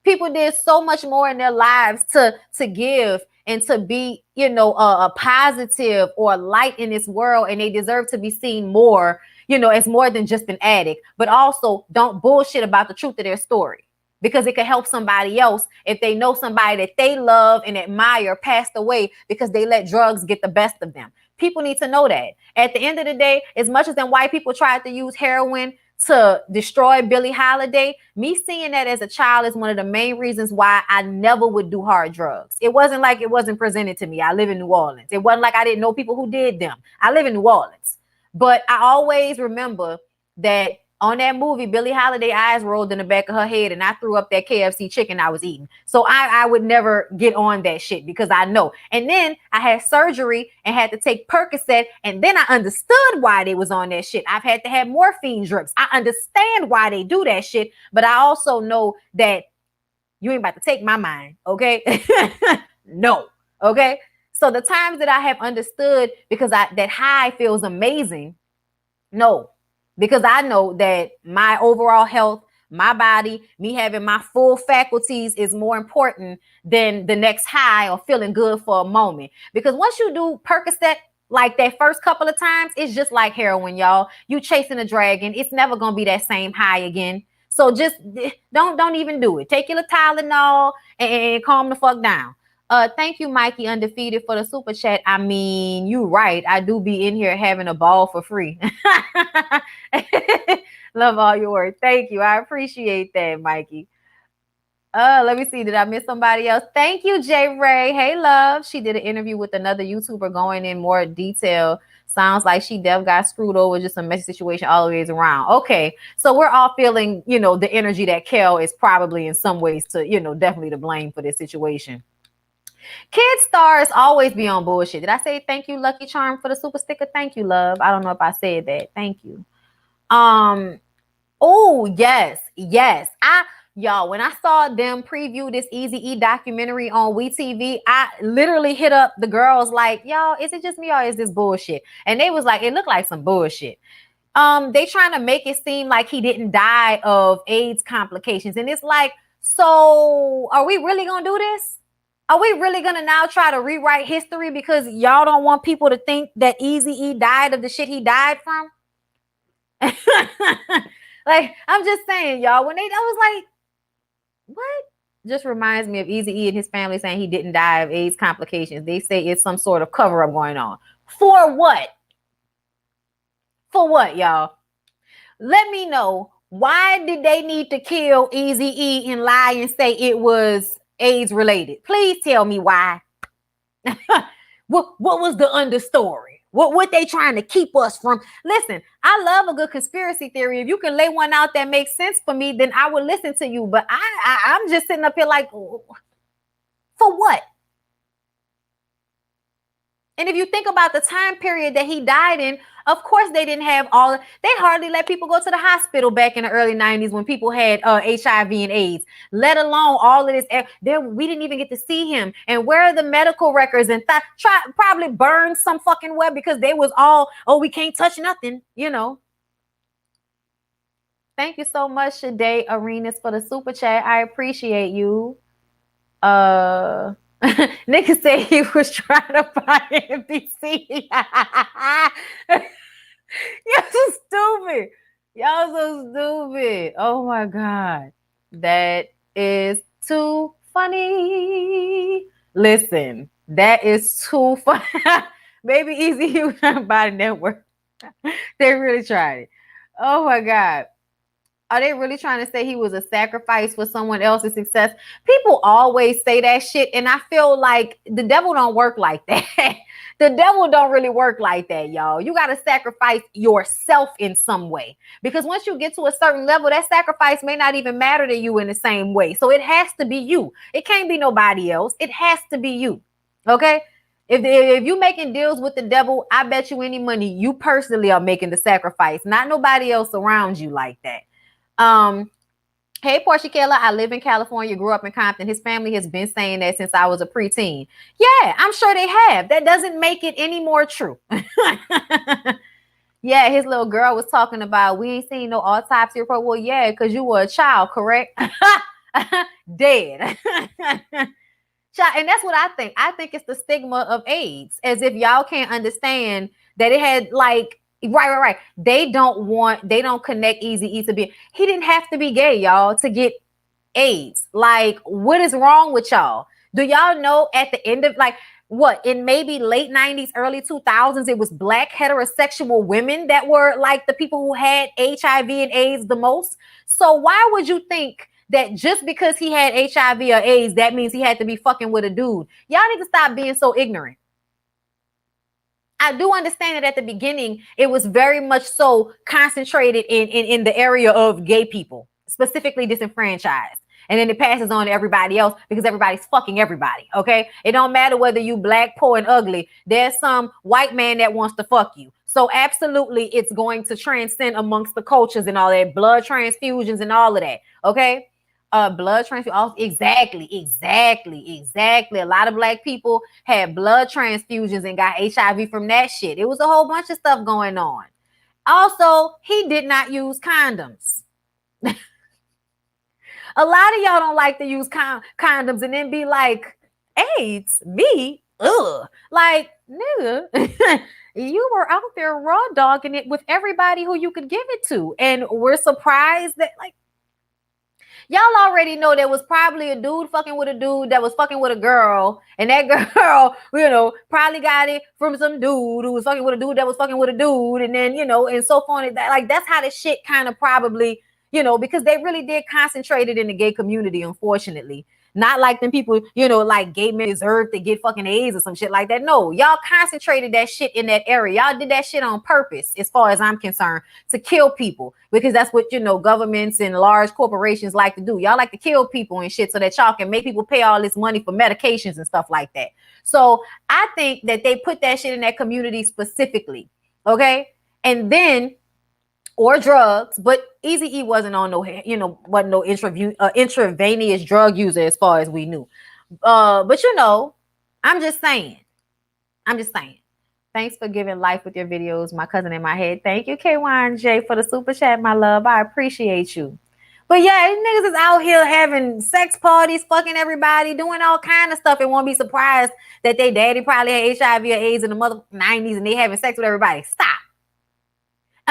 People did so much more in their lives to give and to be, you know, a positive or light in this world, and they deserve to be seen more, it's more than just an addict, but also don't bullshit about the truth of their story, because it could help somebody else if they know somebody that they love and admire passed away because they let drugs get the best of them. People need to know that. At the end of the day, as much as them white people tried to use heroin to destroy Billie Holiday, me seeing that as a child is one of the main reasons why I never would do hard drugs. It wasn't like it wasn't presented to me. I live in New Orleans. It wasn't like I didn't know people who did them. I live in New Orleans. But I always remember that on that movie, Billie Holiday eyes rolled in the back of her head and I threw up that KFC chicken I was eating. So I would never get on that shit because I know. And then I had surgery and had to take Percocet, and then I understood why they was on that shit. I've had to have morphine drips. I understand why they do that shit, but I also know that you ain't about to take my mind, okay? No, okay? So the times that I have understood because that high feels amazing, no. Because I know that my overall health, my body, me having my full faculties is more important than the next high or feeling good for a moment. Because once you do Percocet like that first couple of times, it's just like heroin, y'all. You chasing a dragon. It's never going to be that same high again. So just don't even do it. Take your Tylenol and calm the fuck down. Thank you, Mikey Undefeated, for the super chat. I mean, you right. I do be in here having a ball for free. Love all your work. Thank you. I appreciate that, Mikey. Let me see. Did I miss somebody else? Thank you, J Ray. Hey, love. She did an interview with another YouTuber going in more detail. Sounds like she got screwed over, just a messy situation all the ways around. Okay. So we're all feeling, the energy that Kel is probably in some ways to, definitely to blame for this situation. Kid stars always be on bullshit. Did I say thank you, Lucky Charm, for the super sticker? Thank you, love. I don't know if I said that. Thank you. Oh, yes. Y'all, when I saw them preview this Eazy-E documentary on WeTV, I literally hit up the girls like, y'all, is it just me or is this bullshit? And they was like, it looked like some bullshit. They trying to make it seem like he didn't die of AIDS complications. And it's like, so are we really going to do this? Are we really going to now try to rewrite history because y'all don't want people to think that Eazy-E died of the shit he died from? Like, I'm just saying, y'all, I was like, what? Just reminds me of Eazy-E and his family saying he didn't die of AIDS complications. They say it's some sort of cover-up going on. For what? For what, y'all? Let me know, why did they need to kill Eazy-E and lie and say it was AIDS related? Please tell me why. What was the understory? What they trying to keep us from? Listen, I love a good conspiracy theory. If you can lay one out that makes sense for me, then I will listen to you. But I'm just sitting up here like, for what? And if you think about the time period that he died in, of course they didn't have they hardly let people go to the hospital back in the early 90s when people had HIV and AIDS, let alone all of this. We didn't even get to see him. And where are the medical records? And probably burned some fucking web because they was all, we can't touch nothing, Thank you so much, Shade Arenas, for the super chat. I appreciate you. Nigga said he was trying to buy NBC. Y'all so stupid. Y'all so stupid. Oh my God. That is too funny. Listen, that is too funny. Maybe Eazy-E was trying to buy the network. They really tried it. Oh my God. Are they really trying to say he was a sacrifice for someone else's success? People always say that shit, and I feel like the devil don't work like that. The devil don't really work like that, y'all. You got to sacrifice yourself in some way, because once you get to a certain level, that sacrifice may not even matter to you in the same way. So it has to be you. It can't be nobody else. It has to be you, okay? If you making deals with the devil, I bet you any money you personally are making the sacrifice, not nobody else around you like that. Hey, Portia Keller, I live in California, grew up in Compton. His family has been saying that since I was a preteen. Yeah, I'm sure they have. That doesn't make it any more true. Yeah, his little girl was talking about, we ain't seen no autopsy report. Well, yeah, because you were a child, correct? Dead. And that's what I think. I think it's the stigma of AIDS, as if y'all can't understand that it had like Right. They don't connect Eazy-E to be. He didn't have to be gay, y'all, to get AIDS. Like, what is wrong with y'all? Do y'all know at the end of like what in maybe late 90s, early 2000s, it was black heterosexual women that were like the people who had HIV and AIDS the most? So why would you think that just because he had HIV or AIDS, that means he had to be fucking with a dude? Y'all need to stop being so ignorant. I do understand that at the beginning, it was very much so concentrated in the area of gay people, specifically disenfranchised. And then it passes on to everybody else because everybody's fucking everybody, okay? It don't matter whether you black, poor, and ugly. There's some white man that wants to fuck you. So absolutely, it's going to transcend amongst the cultures and all that, blood transfusions and all of that, okay? Blood transfusion. Exactly. A lot of black people had blood transfusions and got HIV from that shit. It was a whole bunch of stuff going on. Also, he did not use condoms. A lot of y'all don't like to use condoms and then be like, AIDS, me, ugh. Like, nigga, you were out there raw dogging it with everybody who you could give it to. And we're surprised that, like, y'all already know there was probably a dude fucking with a dude that was fucking with a girl, and that girl, probably got it from some dude who was fucking with a dude that was fucking with a dude, and then, and so on and that. Like, that's how the shit kind of probably, because they really did concentrate it in the gay community, unfortunately. Not like them people, like gay men deserve to get fucking AIDS or some shit like that. No, y'all concentrated that shit in that area. Y'all did that shit on purpose, as far as I'm concerned, to kill people, because that's what, governments and large corporations like to do. Y'all like to kill people and shit so that y'all can make people pay all this money for medications and stuff like that. So I think that they put that shit in that community specifically. Okay. And then, or drugs, but Eazy-E wasn't on wasn't no intravenous drug user as far as we knew. But I'm just saying. Thanks for giving life with your videos, my cousin in my head. Thank you, K1J, for the super chat, my love. I appreciate you. But yeah, niggas is out here having sex parties, fucking everybody, doing all kind of stuff, and won't be surprised that they daddy probably had HIV or AIDS in the mother 90s and they having sex with everybody. Stop.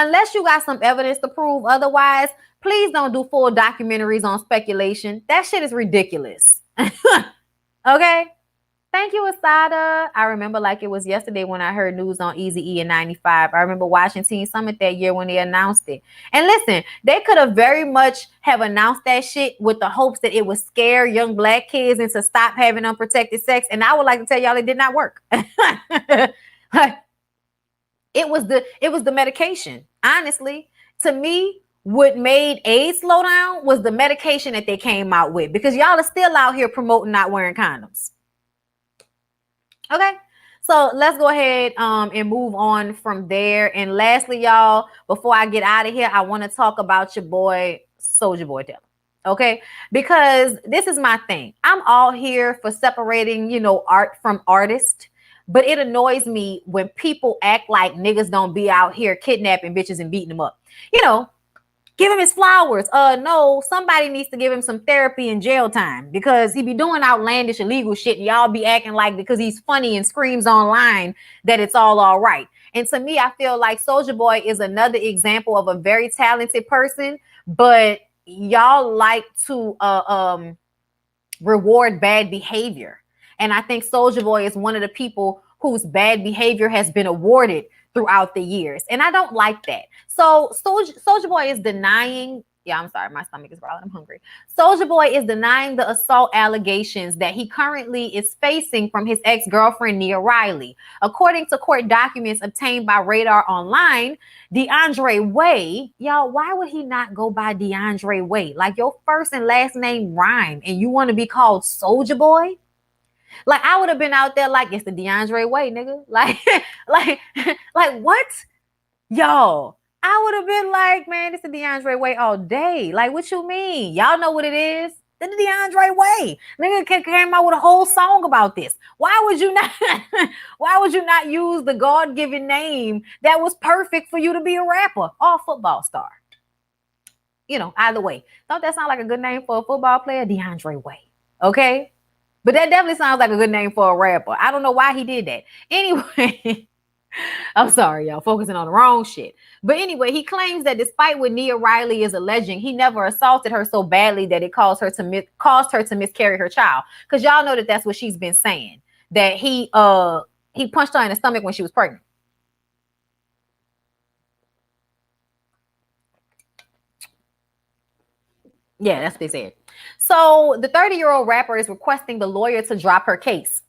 Unless you got some evidence to prove otherwise, please don't do full documentaries on speculation. That shit is ridiculous. Okay? Thank you, Asada. I remember like it was yesterday when I heard news on Eazy-E in 95. I remember watching Teen Summit that year when they announced it. And listen, they could have very much have announced that shit with the hopes that it would scare young black kids into stop having unprotected sex. And I would like to tell y'all it did not work. It was the medication. Honestly, to me, what made AIDS slow down was the medication that they came out with, because y'all are still out here promoting not wearing condoms. Okay, so let's go ahead and move on from there. And lastly, y'all, before I get out of here, I want to talk about your boy, Soulja Boy. Okay, because this is my thing. I'm all here for separating, art from artist. But it annoys me when people act like niggas don't be out here kidnapping bitches and beating them up. Give him his flowers. No, somebody needs to give him some therapy and jail time, because he be doing outlandish illegal shit and y'all be acting like because he's funny and screams online that it's all right. And to me, I feel like Soulja Boy is another example of a very talented person, but y'all like to reward bad behavior. And I think Soulja Boy is one of the people whose bad behavior has been awarded throughout the years. And I don't like that. So Soulja Boy is denying, I'm sorry, my stomach is growling, I'm hungry. Soulja Boy is denying the assault allegations that he currently is facing from his ex-girlfriend, Nia Riley. According to court documents obtained by Radar Online, DeAndre Way, y'all, why would he not go by DeAndre Way? Like, your first and last name rhyme and you want to be called Soulja Boy? Like, I would have been out there like, it's the DeAndre Way, nigga. Like what? Yo, I would have been like, man, it's the DeAndre Way all day. Like, what you mean? Y'all know what it is? The DeAndre Way. Nigga came out with a whole song about this. Why would you not use the God-given name that was perfect for you to be a rapper or football star? Either way. Don't that sound like a good name for a football player? DeAndre Way. Okay? But that definitely sounds like a good name for a rapper. I don't know why he did that. Anyway, I'm sorry, y'all, focusing on the wrong shit. But anyway, he claims that despite what Nia Riley is alleging, he never assaulted her so badly that it caused her to miscarry her child. Because y'all know that that's what she's been saying. That he punched her in the stomach when she was pregnant. Yeah, that's what they said. So the 30-year-old rapper is requesting the lawyer to drop her case.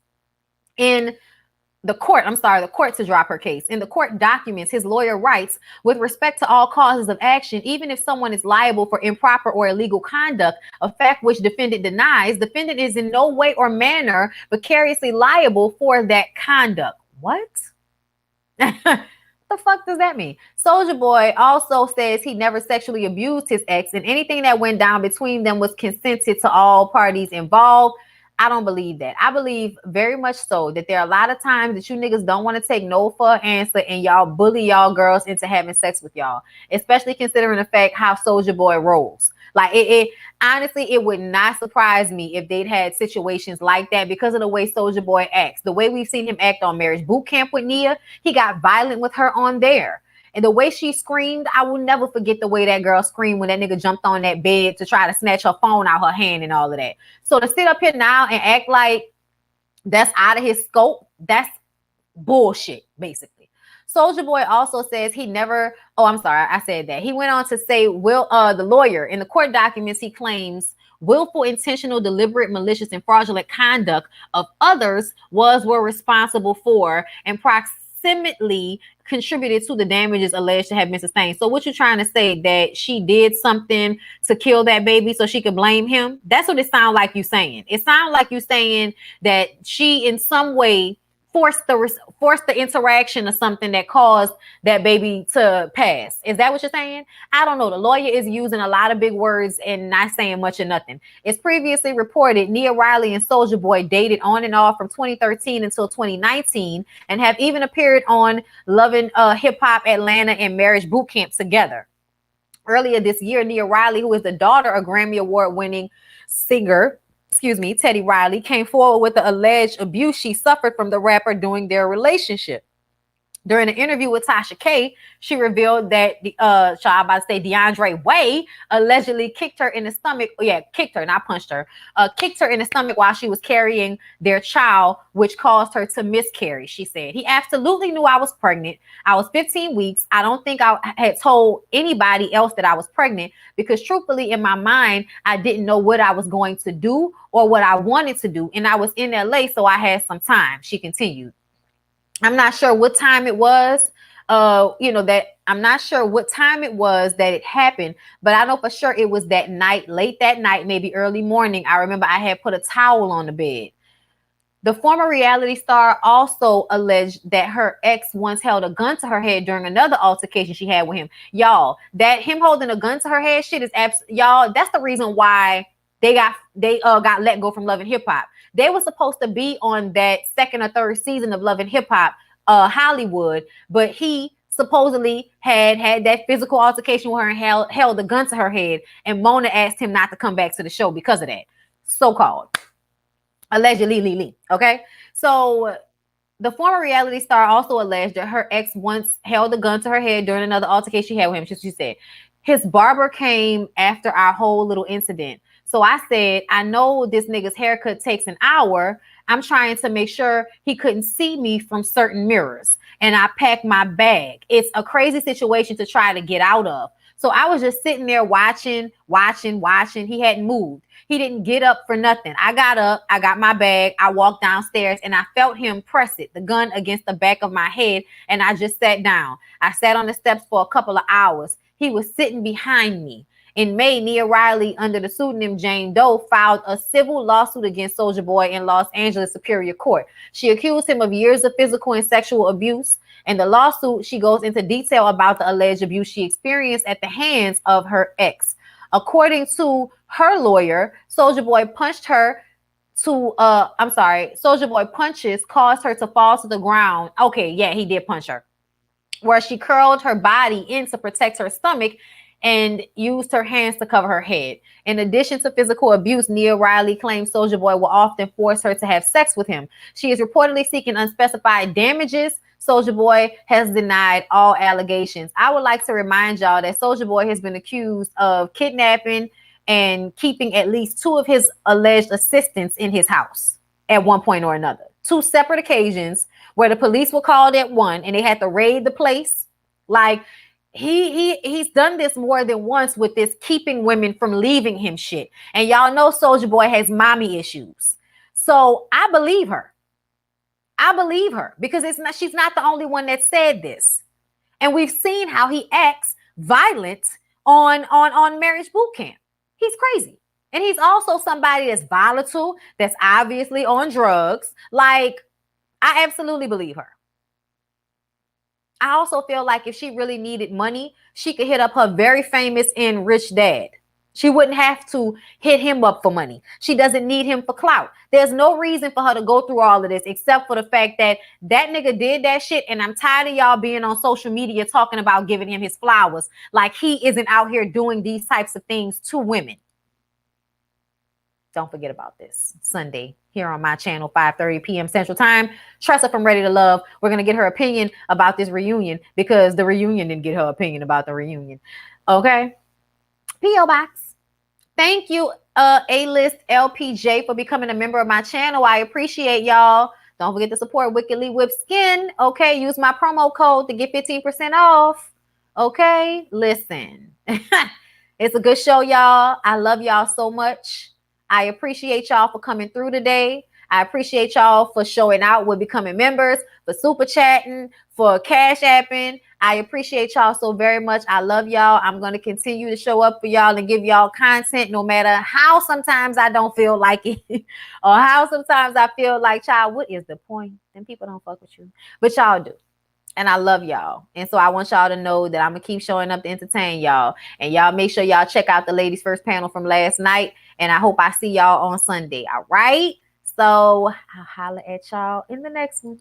In the court to drop her case. In the court documents, his lawyer writes, with respect to all causes of action, even if someone is liable for improper or illegal conduct, a fact which defendant denies, defendant is in no way or manner vicariously liable for that conduct. What? The fuck does that mean? Soulja Boy also says he never sexually abused his ex, and anything that went down between them was consented to all parties involved. I don't believe that. I believe very much so that there are a lot of times that you niggas don't want to take no for an answer, and y'all bully y'all girls into having sex with y'all, especially considering the fact how Soulja Boy rolls. Like it honestly, it would not surprise me if they'd had situations like that because of the way Soulja Boy acts. The way we've seen him act on Marriage Boot Camp with Nia, he got violent with her on there. And the way she screamed, I will never forget the way that girl screamed when that nigga jumped on that bed to try to snatch her phone out her hand and all of that. So to sit up here now and act like that's out of his scope, that's bullshit, basically. Soulja Boy also says he never, I said that. He went on to say, the lawyer, in the court documents, he claims willful, intentional, deliberate, malicious, and fraudulent conduct of others were responsible for and proximately contributed to the damages alleged to have been sustained. So what you trying to say, that she did something to kill that baby so she could blame him? That's what it sounds like you saying. It sounds like you saying that she in some way forced the interaction or something that caused that baby to pass. Is that what you're saying? I don't know. The lawyer is using a lot of big words and not saying much or nothing. It's previously reported Nia Riley and Soulja Boy dated on and off from 2013 until 2019 and have even appeared on Lovin' Hip Hop Atlanta and Marriage Boot Camp together. Earlier this year, Nia Riley, who is the daughter of Grammy Award-winning singer Teddy Riley, came forward with the alleged abuse she suffered from the rapper during their relationship. During an interview with Tasha K, she revealed that DeAndre Way allegedly kicked her in the stomach. Kicked her, not punched her. Kicked her in the stomach while she was carrying their child, which caused her to miscarry, she said. He absolutely knew I was pregnant. I was 15 weeks. I don't think I had told anybody else that I was pregnant because truthfully, in my mind, I didn't know what I was going to do or what I wanted to do. And I was in LA, so I had some time, she continued. I'm not sure what time it was, I'm not sure what time it was that it happened, but I know for sure it was that night, late that night, maybe early morning. I remember I had put a towel on the bed. The former reality star also alleged that her ex once held a gun to her head during another altercation she had with him. Y'all, that him holding a gun to her head shit is y'all, that's the reason why they got let go from Love and Hip Hop. They were supposed to be on that second or third season of Love and Hip Hop Hollywood, but he supposedly had that physical altercation with her and held a gun to her head, and Mona asked him not to come back to the show because of that. So-called. Allegedly. Okay? So the former reality star also alleged that her ex once held a gun to her head during another altercation she had with him. She said, his barber came after our whole little incident. So I said, I know this nigga's haircut takes an hour. I'm trying to make sure he couldn't see me from certain mirrors. And I packed my bag. It's a crazy situation to try to get out of. So I was just sitting there watching. He hadn't moved. He didn't get up for nothing. I got up, I got my bag, I walked downstairs, and I felt him press the gun against the back of my head, and I just sat down. I sat on the steps for a couple of hours. He was sitting behind me. In May, Nia Riley, under the pseudonym Jane Doe, filed a civil lawsuit against Soulja Boy in Los Angeles Superior Court. She accused him of years of physical and sexual abuse. In the lawsuit, she goes into detail about the alleged abuse she experienced at the hands of her ex. According to her lawyer, Soulja Boy punched her Soulja Boy punches caused her to fall to the ground. Okay, yeah, he did punch her. Where she curled her body in to protect her stomach and used her hands to cover her head. In addition to physical abuse, Nia Riley claims Soulja Boy will often force her to have sex with him. She is reportedly seeking unspecified damages Soulja Boy has denied all allegations. I would like to remind y'all that Soulja Boy has been accused of kidnapping and keeping at least 2 of his alleged assistants in his house at one point or another. 2 separate occasions where the police were called at one and they had to raid the place. Like, he's done this more than once with this keeping women from leaving him shit. And y'all know Soulja Boy has mommy issues. So I believe her. I believe her because she's not the only one that said this. And we've seen how he acts violent on Marriage Boot Camp. He's crazy. And he's also somebody that's volatile, that's obviously on drugs. Like, I absolutely believe her. I also feel like if she really needed money, she could hit up her very famous and rich dad. She wouldn't have to hit him up for money. She doesn't need him for clout. There's no reason for her to go through all of this except for the fact that that nigga did that shit. And I'm tired of y'all being on social media talking about giving him his flowers. Like he isn't out here doing these types of things to women. Don't forget about this Sunday here on my channel, 5:30 p.m. Central Time. Tressa from Ready to Love. We're going to get her opinion about this reunion because the reunion didn't get her opinion about the reunion. Okay. P.O. Box. Thank you, A-List LPJ, for becoming a member of my channel. I appreciate y'all. Don't forget to support Wickedly Whipped Skin. Okay. Use my promo code to get 15% off. Okay. Listen. It's a good show, y'all. I love y'all so much. I appreciate y'all for coming through today. I appreciate y'all for showing out with becoming members, for super chatting, for cash apping. I appreciate y'all so very much. I love y'all. I'm going to continue to show up for y'all and give y'all content no matter how sometimes I don't feel like it or how sometimes I feel like, child, what is the point? Then people don't fuck with you. But y'all do. And I love y'all. And so I want y'all to know that I'm going to keep showing up to entertain y'all. And y'all make sure y'all check out the ladies' first panel from last night. And I hope I see y'all on Sunday. All right. So I'll holler at y'all in the next one.